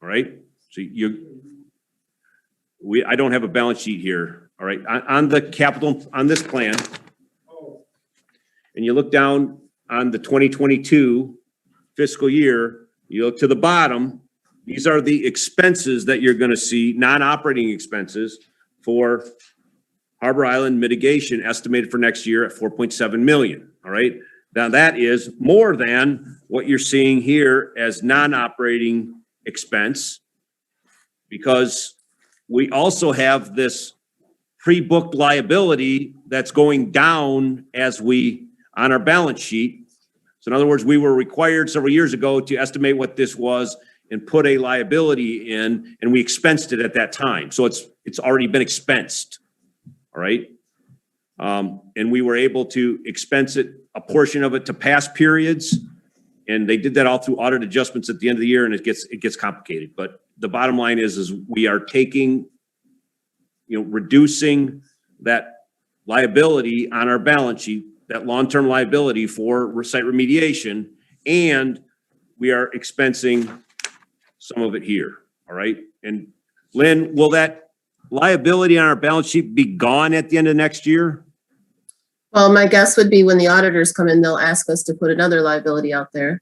All right, so I don't have a balance sheet here. All right, on the capital, on this plan, and you look down on the 2022 fiscal year, you look to the bottom, these are the expenses that you're going to see, non-operating expenses for Harbor Island mitigation estimated for next year at 4.7 million. All right, now that is more than what you're seeing here as non-operating expense, because we also have this pre-booked liability that's going down on our balance sheet. So in other words, we were required several years ago to estimate what this was and put a liability in, and we expensed it at that time. So it's already been expensed. All right. And we were able to expense it, a portion of it to past periods. And they did that all through audit adjustments at the end of the year, and it gets complicated. But the bottom line is we are taking, reducing that liability on our balance sheet, that long-term liability for site remediation, and we are expensing some of it here. All right. And Lynn, will that liability on our balance sheet be gone at the end of next year? Well, my guess would be when the auditors come in, they'll ask us to put another liability out there.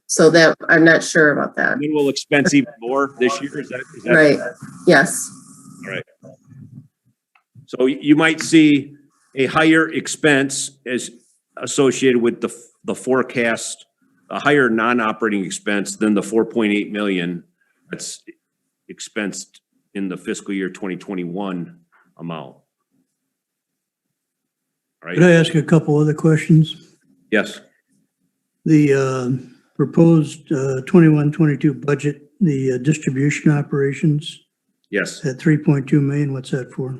So that I'm not sure about that. And then we'll expense even more this year. Is that right? Yes. All right. So you might see a higher expense as associated with the forecast, a higher non-operating expense than the 4.8 million that's expensed in the fiscal year 2021 amount. Right. Could I ask a couple other questions? Yes. The proposed 21-22 budget, the distribution operations Yes. at 3.2 million, what's that for?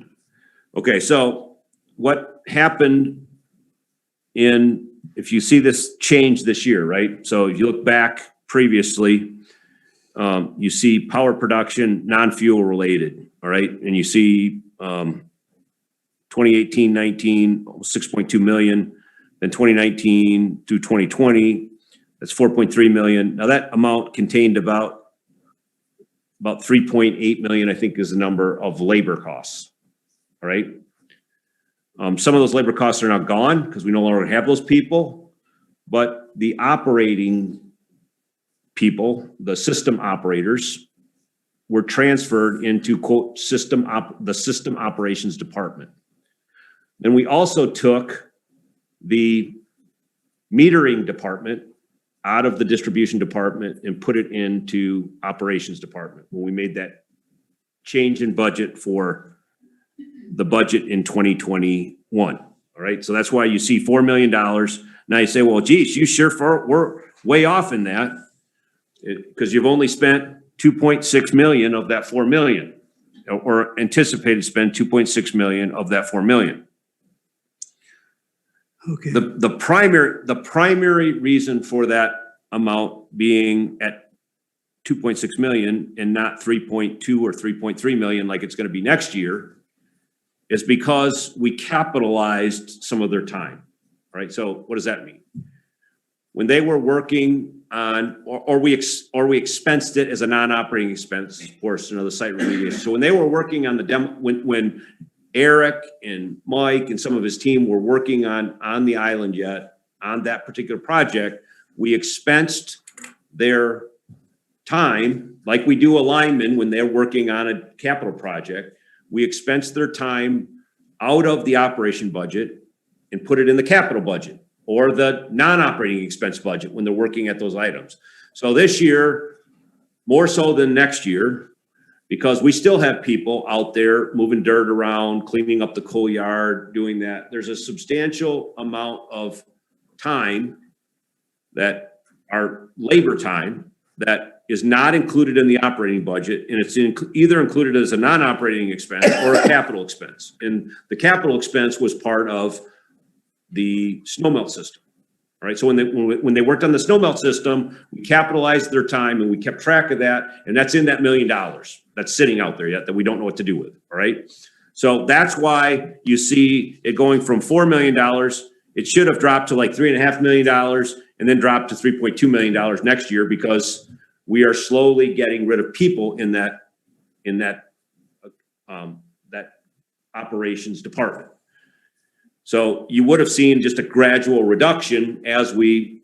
Okay, so what happened if you see this change this year, right? So if you look back previously, you see power production, non-fuel related, all right? And you see 2018-19, 6.2 million, then 2019 to 2020, that's 4.3 million. Now that amount contained about about 3.8 million, I think is the number of labor costs. All right. Some of those labor costs are now gone because we no longer have those people, but the operating people, the system operators, were transferred into quote the system operations department. Then we also took the metering department out of the distribution department and put it into operations department when we made that change in budget for the budget in 2021. All right. So that's why you see $4 million. Now you say, well, geez, you sure we're way off in that because you've only spent 2.6 million of that 4 million, or anticipated spend 2.6 million of that 4 million. Okay. The primary reason for that amount being at 2.6 million and not 3.2 or 3.3 million like it's going to be next year is because we capitalized some of their time. All right. So what does that mean? When they were working on, or we expensed it as a non-operating expense portion of the site remediation. So when they were working on the demo, when Eric and Mike and some of his team were working on the island yet on that particular project, we expensed their time like we do a lineman when they're working on a capital project. We expensed their time out of the operation budget and put it in the capital budget or the non-operating expense budget when they're working at those items. So this year, more so than next year, because we still have people out there moving dirt around, cleaning up the coal yard, doing that. There's a substantial amount of time that our labor time that is not included in the operating budget, and it's either included as a non-operating expense or a capital expense. And the capital expense was part of the snowmelt system. All right, so when they worked on the snowmelt system, we capitalized their time and we kept track of that, and that's in that $1 million that's sitting out there yet that we don't know what to do with. All right, so that's why you see it going from $4 million. It should have dropped to like $3.5 million and then dropped to $3.2 million next year because we are slowly getting rid of people in that operations department. So you would have seen just a gradual reduction as we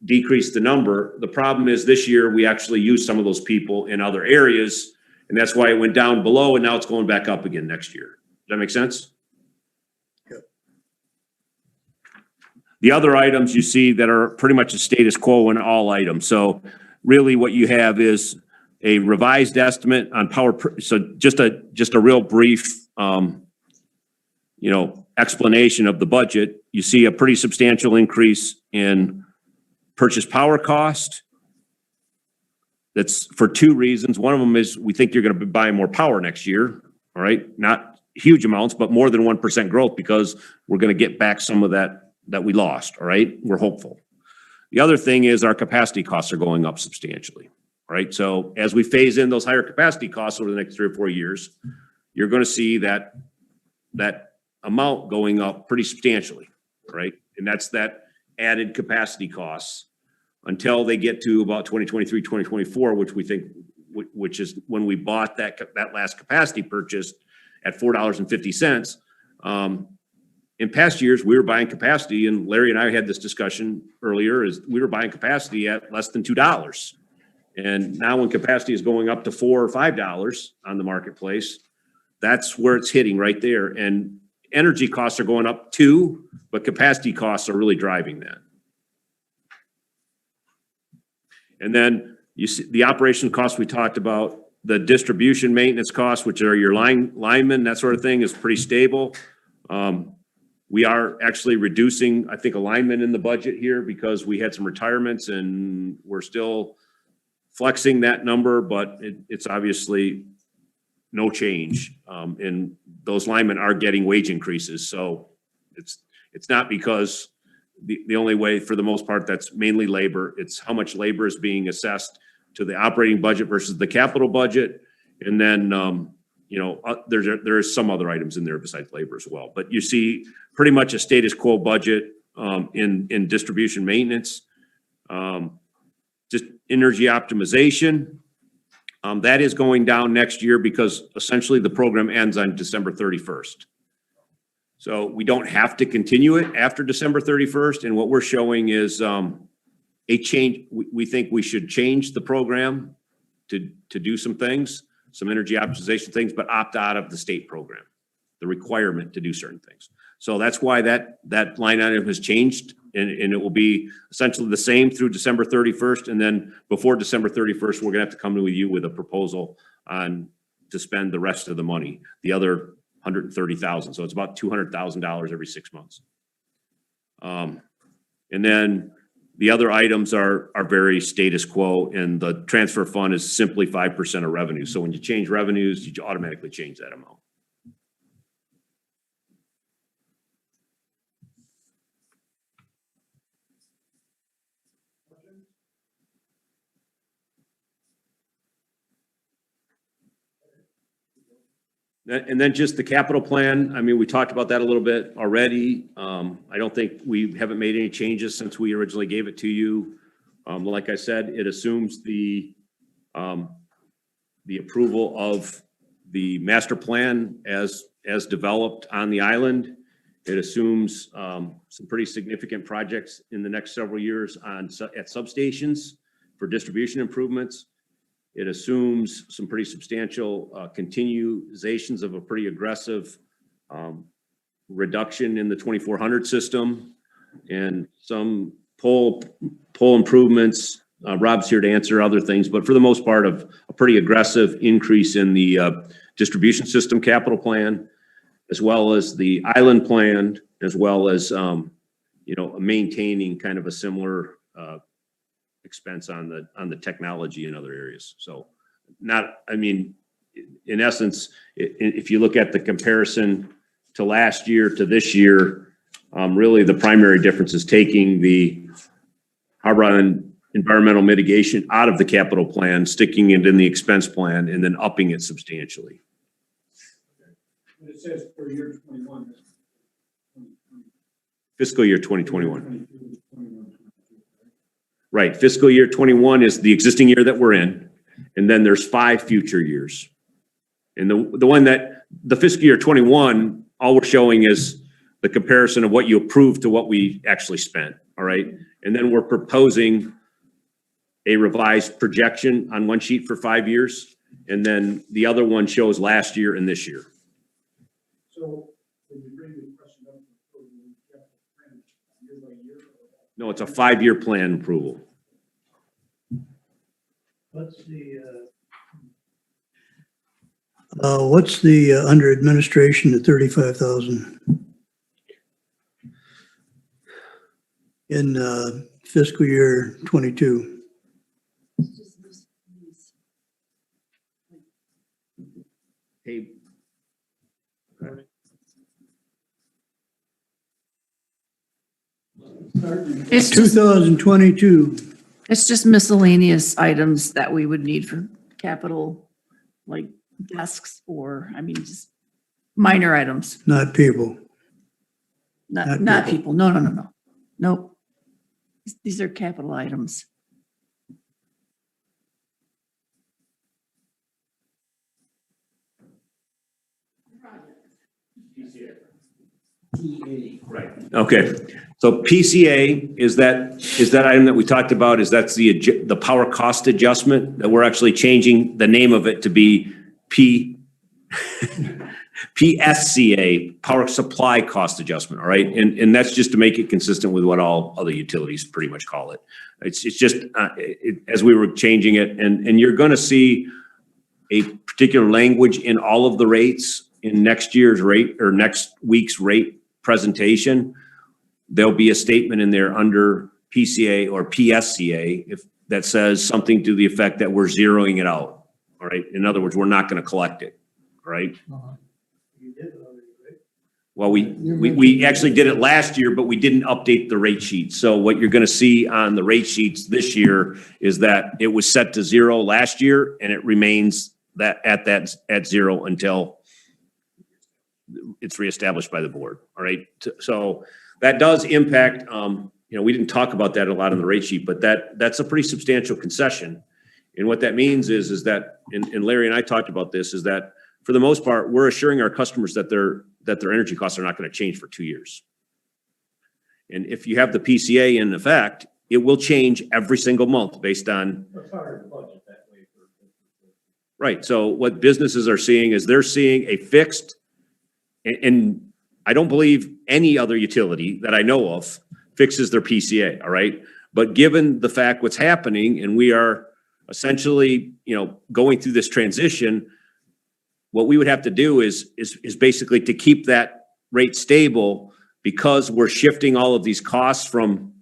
decrease the number. The problem is this year we actually used some of those people in other areas, and that's why it went down below and now it's going back up again next year. Does that make sense? Yep. The other items you see that are pretty much a status quo in all items. So really what you have is a revised estimate on so just a real brief, explanation of the budget. You see a pretty substantial increase in purchase power cost. That's for two reasons. One of them is we think you're going to be buying more power next year. All right. Not huge amounts, but more than 1% growth because we're going to get back some of that we lost. All right. We're hopeful. The other thing is our capacity costs are going up substantially. All right. So as we phase in those higher capacity costs over the next 3 or 4 years, you're going to see that amount going up pretty substantially, right? And that's that added capacity costs until they get to about 2023, 2024, which we think, which is when we bought that last capacity purchase at $4.50. In past years, we were buying capacity, and Larry and I had this discussion earlier, is we were buying capacity at less than $2. And now when capacity is going up to $4 or $5 on the marketplace, that's where it's hitting right there. And energy costs are going up too, but capacity costs are really driving that. And then you see the operation costs we talked about, the distribution maintenance costs, which are your linemen, that sort of thing, is pretty stable. We are actually reducing, I think, a lineman in the budget here because we had some retirements and we're still flexing that number, but it's obviously no change. And those linemen are getting wage increases. So it's not because the only way, for the most part, that's mainly labor. It's how much labor is being assessed to the operating budget versus the capital budget. And then, there is some other items in there besides labor as well. But you see pretty much a status quo budget in distribution maintenance, just energy optimization. That is going down next year because essentially the program ends on December 31st. So we don't have to continue it after December 31st. And what we're showing is a change. We think we should change the program to do some things, some energy optimization things, but opt out of the state program, the requirement to do certain things. So that's why that line item has changed, and it will be essentially the same through December 31st. And then before December 31st, we're gonna have to come to you with a proposal to spend the rest of the money, the other $130,000. So it's about $200,000 every 6 months. And then the other items are very status quo, and the transfer fund is simply 5% of revenue. So when you change revenues, you automatically change that amount. And then just the capital plan. I mean, we talked about that a little bit already. I don't think we haven't made any changes since we originally gave it to you. Like I said, it assumes the approval of the master plan as developed on the island. It assumes some pretty significant projects in the next several years at substations for distribution improvements. It assumes some pretty substantial continuations of a pretty aggressive reduction in the 2400 system and some pole improvements. Rob's here to answer other things, but for the most part of a pretty aggressive increase in the distribution system capital plan, as well as the island plan, as well as maintaining kind of a similar expense on the technology in other areas. So in essence, if you look at the comparison to last year to this year, really the primary difference is taking the harbor island environmental mitigation out of the capital plan, sticking it in the expense plan, and then upping it substantially. It says for year 21. Fiscal year 2021. Right, fiscal year 21 is the existing year that we're in, and then there's 5 future years. And the fiscal year 21, all we're showing is the comparison of what you approved to what we actually spent, all right? And then we're proposing a revised projection on one sheet for 5 years, and then the other one shows last year and this year. So when you bring the question up for the capital plan year by year? No, it's a 5-year plan approval. What's the under administration at 35,000 in fiscal year 22? Hey. It's just, 2022. it's just miscellaneous items that we would need for capital, like desks or, just minor items, Not people. not people. No. Nope. These are capital items. Right. Okay. So PCA is that item that we talked about. That's the power cost adjustment that we're actually changing the name of it to be PSCA, power supply cost adjustment. All right. And that's just to make it consistent with what all other utilities pretty much call it. It's just as we were changing it, and you're going to see a particular language in all of the rates in next year's rate or next week's rate presentation. There'll be a statement in there under PCA or PSCA if that says something to the effect that we're zeroing it out. All right. In other words, we're not going to collect it. All right. Well, we actually did it last year, but we didn't update the rate sheet. So what you're going to see on the rate sheets this year is that it was set to 0 last year, and it remains at 0 until it's reestablished by the board. All right. So that does impact, we didn't talk about that a lot on the rate sheet, but that's a pretty substantial concession. And what that means is that, and Larry and I talked about this, is that for the most part, we're assuring our customers that their energy costs are not going to change for 2 years. And if you have the PCA in effect, it will change every single month based on. Right. So what businesses are seeing is they're seeing a fixed, and I don't believe any other utility that I know of fixes their PCA. All right. But given the fact what's happening, and we are essentially, going through this transition, what we would have to do is basically to keep that rate stable, because we're shifting all of these costs from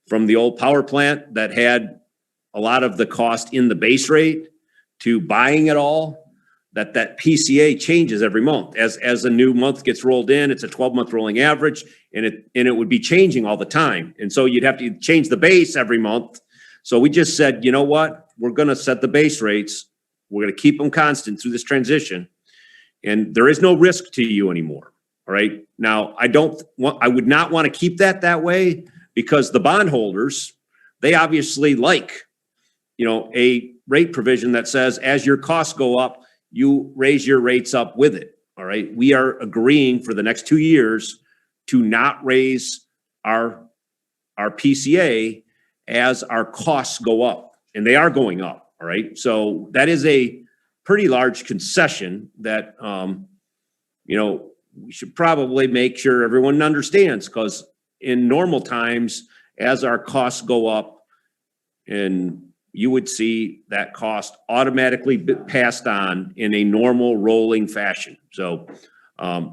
the old power plant that had a lot of the cost in the base rate to buying it all, that PCA changes every month. As a new month gets rolled in, it's a 12-month rolling average, and it would be changing all the time. And so you'd have to change the base every month. So we just said, you know what? We're going to set the base rates. We're going to keep them constant through this transition. And there is no risk to you anymore. All right. Now, I would not want to keep that way, because the bondholders, they obviously like, a rate provision that says as your costs go up, you raise your rates up with it. All right. We are agreeing for the next 2 years to not raise our PCA as our costs go up, and they are going up. All right. So that is a pretty large concession that, we should probably make sure everyone understands, because in normal times, as our costs go up, and you would see that cost automatically passed on in a normal rolling fashion. So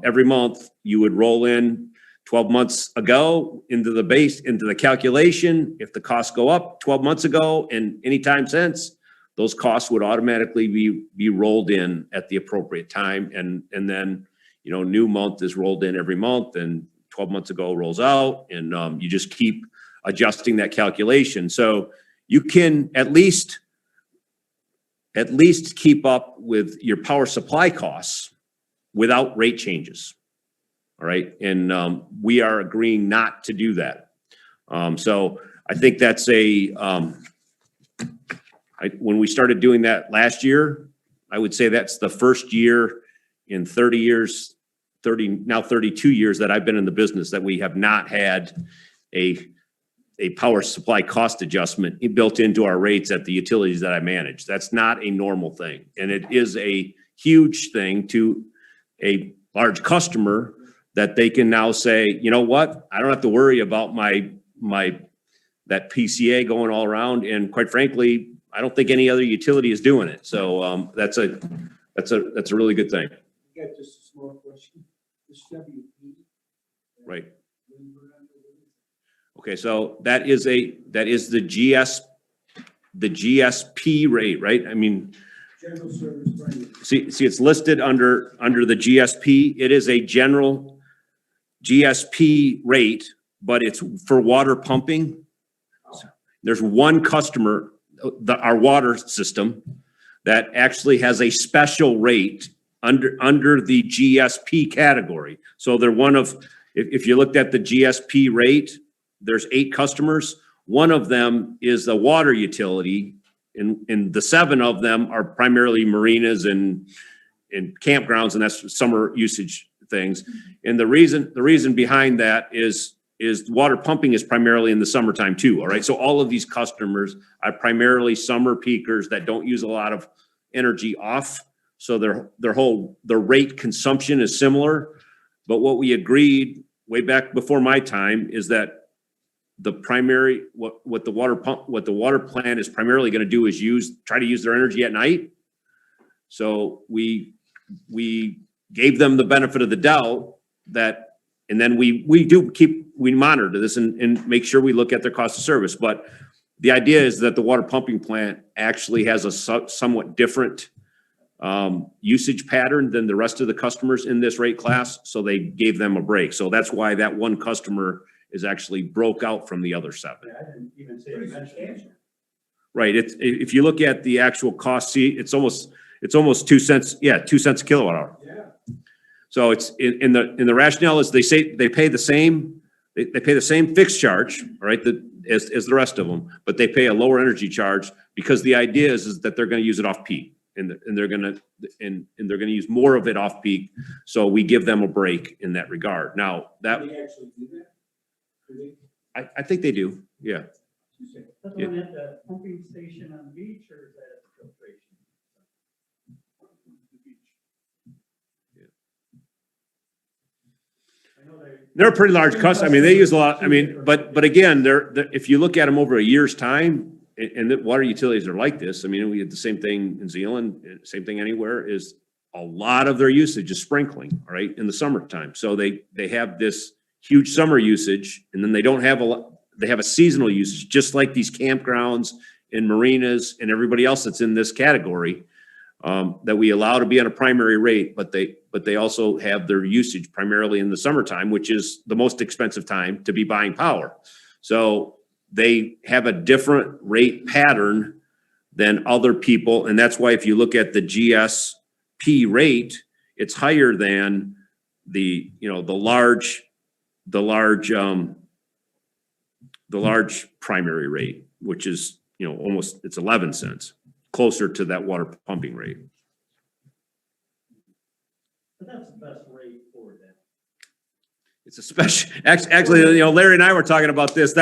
every month you would roll in 12 months ago into the calculation. If the costs go up 12 months ago and any time since, those costs would automatically be rolled in at the appropriate time. And then, new month is rolled in every month, and 12 months ago rolls out, and you just keep adjusting that calculation. So you can at least keep up with your power supply costs without rate changes. All right. And we are agreeing not to do that. So I think that's when we started doing that last year, I would say that's the first year in 30 years, now 32 years that I've been in the business that we have not had a power supply cost adjustment built into our rates at the utilities that I manage. That's not a normal thing. And it is a huge thing to a large customer that they can now say, you know what, I don't have to worry about that PCA going all around. And quite frankly, I don't think any other utility is doing it. So that's a really good thing. I got just a small question. This WP. Right. Okay, so that is the GSP rate, right? I mean, General service primary. see, it's listed under the GSP. It is a general GSP rate, but it's for water pumping. There's one customer, our water system, that actually has a special rate under the GSP category. So they're one of, if you looked at the GSP rate, there's 8 customers. One of them is the water utility, and the 7 of them are primarily marinas and campgrounds, and that's summer usage things. And the reason behind that is water pumping is primarily in the summertime too. All right. So all of these customers are primarily summer peakers that don't use a lot of energy off. So their rate consumption is similar. But what we agreed way back before my time is that the primary, what the water plant is primarily going to do is try to use their energy at night. So we gave them the benefit of the doubt and then we monitor this and make sure we look at their cost of service. But the idea is that the water pumping plant actually has a somewhat different usage pattern than the rest of the customers in this rate class. So they gave them a break. So that's why that one customer is actually broke out from the other 7. I didn't even say substantial. Right. If you look at the actual cost, see, it's almost 2 cents. Yeah, 2 cents a kilowatt hour. Yeah. So it's in the rationale is they say they pay the same They pay the same fixed charge, all right, as the rest of them, but they pay a lower energy charge because the idea is that they're gonna use it off peak. And they're gonna use more of it off peak. So we give them a break in that regard. Now, that, Do they actually do that? Do they? I think they do, yeah. That's the one at the pumping station on the beach, or is that filtration? I know They're a pretty large customer. I mean, they use a lot, I mean, but again, if you look at them over a year's time, and the water utilities are like this, I mean, we had the same thing in Zealand, same thing anywhere, is a lot of their usage is sprinkling, all right, in the summertime. So they have this huge summer usage, and then they don't have they have a seasonal usage, just like these campgrounds and marinas and everybody else that's in this category, that we allow to be on a primary rate, but they also have their usage primarily in the summertime, which is the most expensive time to be buying power. So they have a different rate pattern than other people. And that's why if you look at the GSP rate, it's higher than the large primary rate, which is, almost, it's 11 cents, closer to that water pumping rate. But that's the best rate for that. It's a special, actually, Larry and I were talking about this.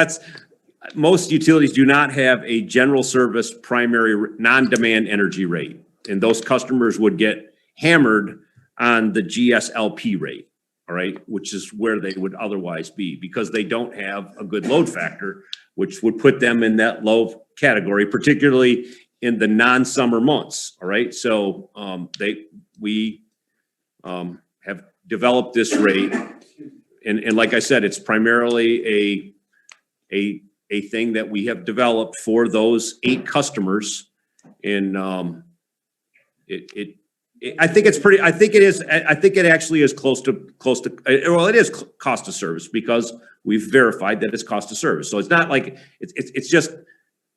Most utilities do not have a general service primary non-demand energy rate. And those customers would get hammered on the GSLP rate, all right, which is where they would otherwise be because they don't have a good load factor, which would put them in that low category, particularly in the non-summer months, all right? So we have developed this rate. And like I said, it's primarily a thing that we have developed for those 8 customers. And I think it actually is close to, well, it is cost of service because we've verified that it's cost of service. So it's not like, it's just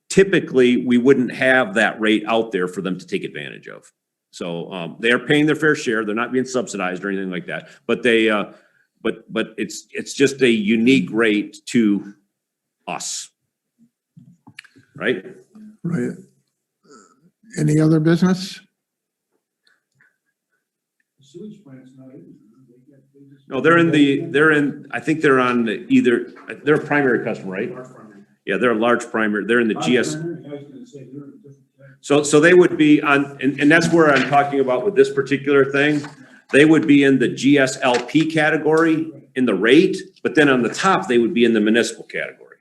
typically we wouldn't have that rate out there for them to take advantage of. So they are paying their fair share. They're not being subsidized or anything like that, but but it's just a unique rate to us. Right? Right. Any other business? Sewage plant's not in. No, I think they're on they're a primary customer, right? Yeah, they're a large primary. They're in the GS. So they would be on, and that's where I'm talking about with this particular thing. They would be in the GSLP category in the rate, but then on the top, they would be in the municipal category.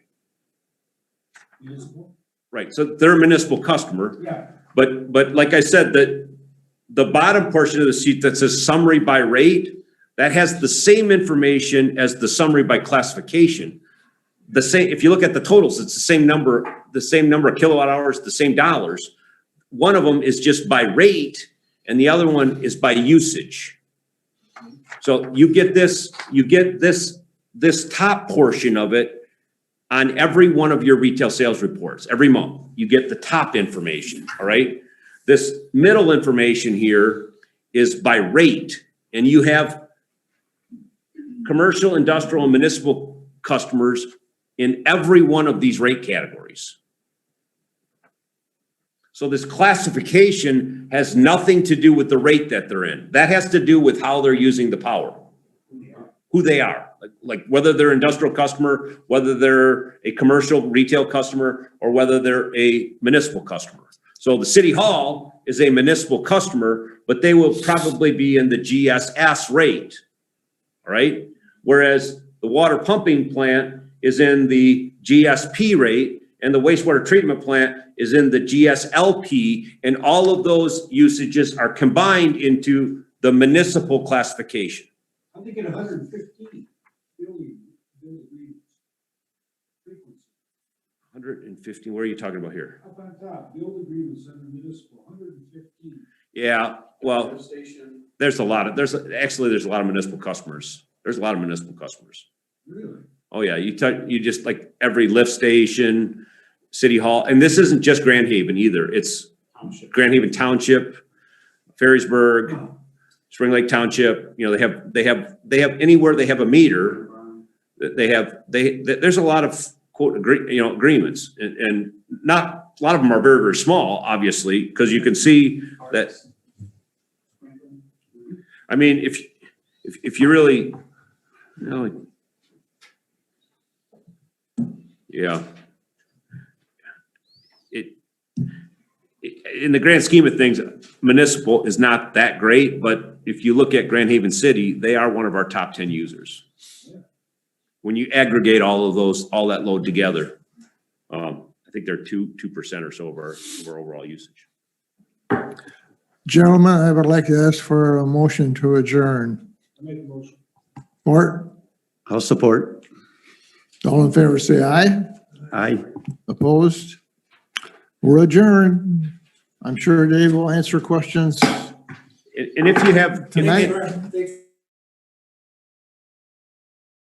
Municipal? Right, so they're a municipal customer. Yeah. But like I said, the bottom portion of the sheet that says summary by rate, that has the same information as the summary by classification. The same, if you look at the totals, it's the same number of kilowatt hours, the same dollars. One of them is just by rate, and the other one is by usage. So you get this top portion of it on every one of your retail sales reports. Every month, you get the top information, all right? This middle information here is by rate, and you have commercial, industrial, and municipal customers in every one of these rate categories. So this classification has nothing to do with the rate that they're in. That has to do with how they're using the power, who they are, like whether they're an industrial customer, whether they're a commercial retail customer, or whether they're a municipal customer. So the city hall is a municipal customer, but they will probably be in the GSS rate, all right? Whereas the water pumping plant is in the GSP rate, and the wastewater treatment plant is in the GSLP, and all of those usages are combined into the municipal classification. I'm thinking 115 billion agreements. Frequency. 115, what are you talking about here? Up on top, build agreements under municipal, 115. Yeah, well, there's a lot of municipal customers. There's a lot of municipal customers. Really? Oh yeah, you just like every lift station, city hall, and this isn't just Grand Haven either. It's Grand Haven Township, Ferrisburg, Spring Lake Township. You know, they have anywhere they have a meter, there's a lot of quote, agreements and not, a lot of them are very, very small, obviously, because you can see that, I mean, if you really, yeah. In the grand scheme of things, municipal is not that great, but if you look at Grand Haven City, they are one of our top 10 users. When you aggregate all of those, all that load together, I think they're 2% or so of our overall usage. Gentlemen, I would like to ask for a motion to adjourn. I make a motion. Support? I'll support. All in favor, say aye. Aye. Opposed? We're adjourned. I'm sure Dave will answer questions And if you have, tonight. Thanks.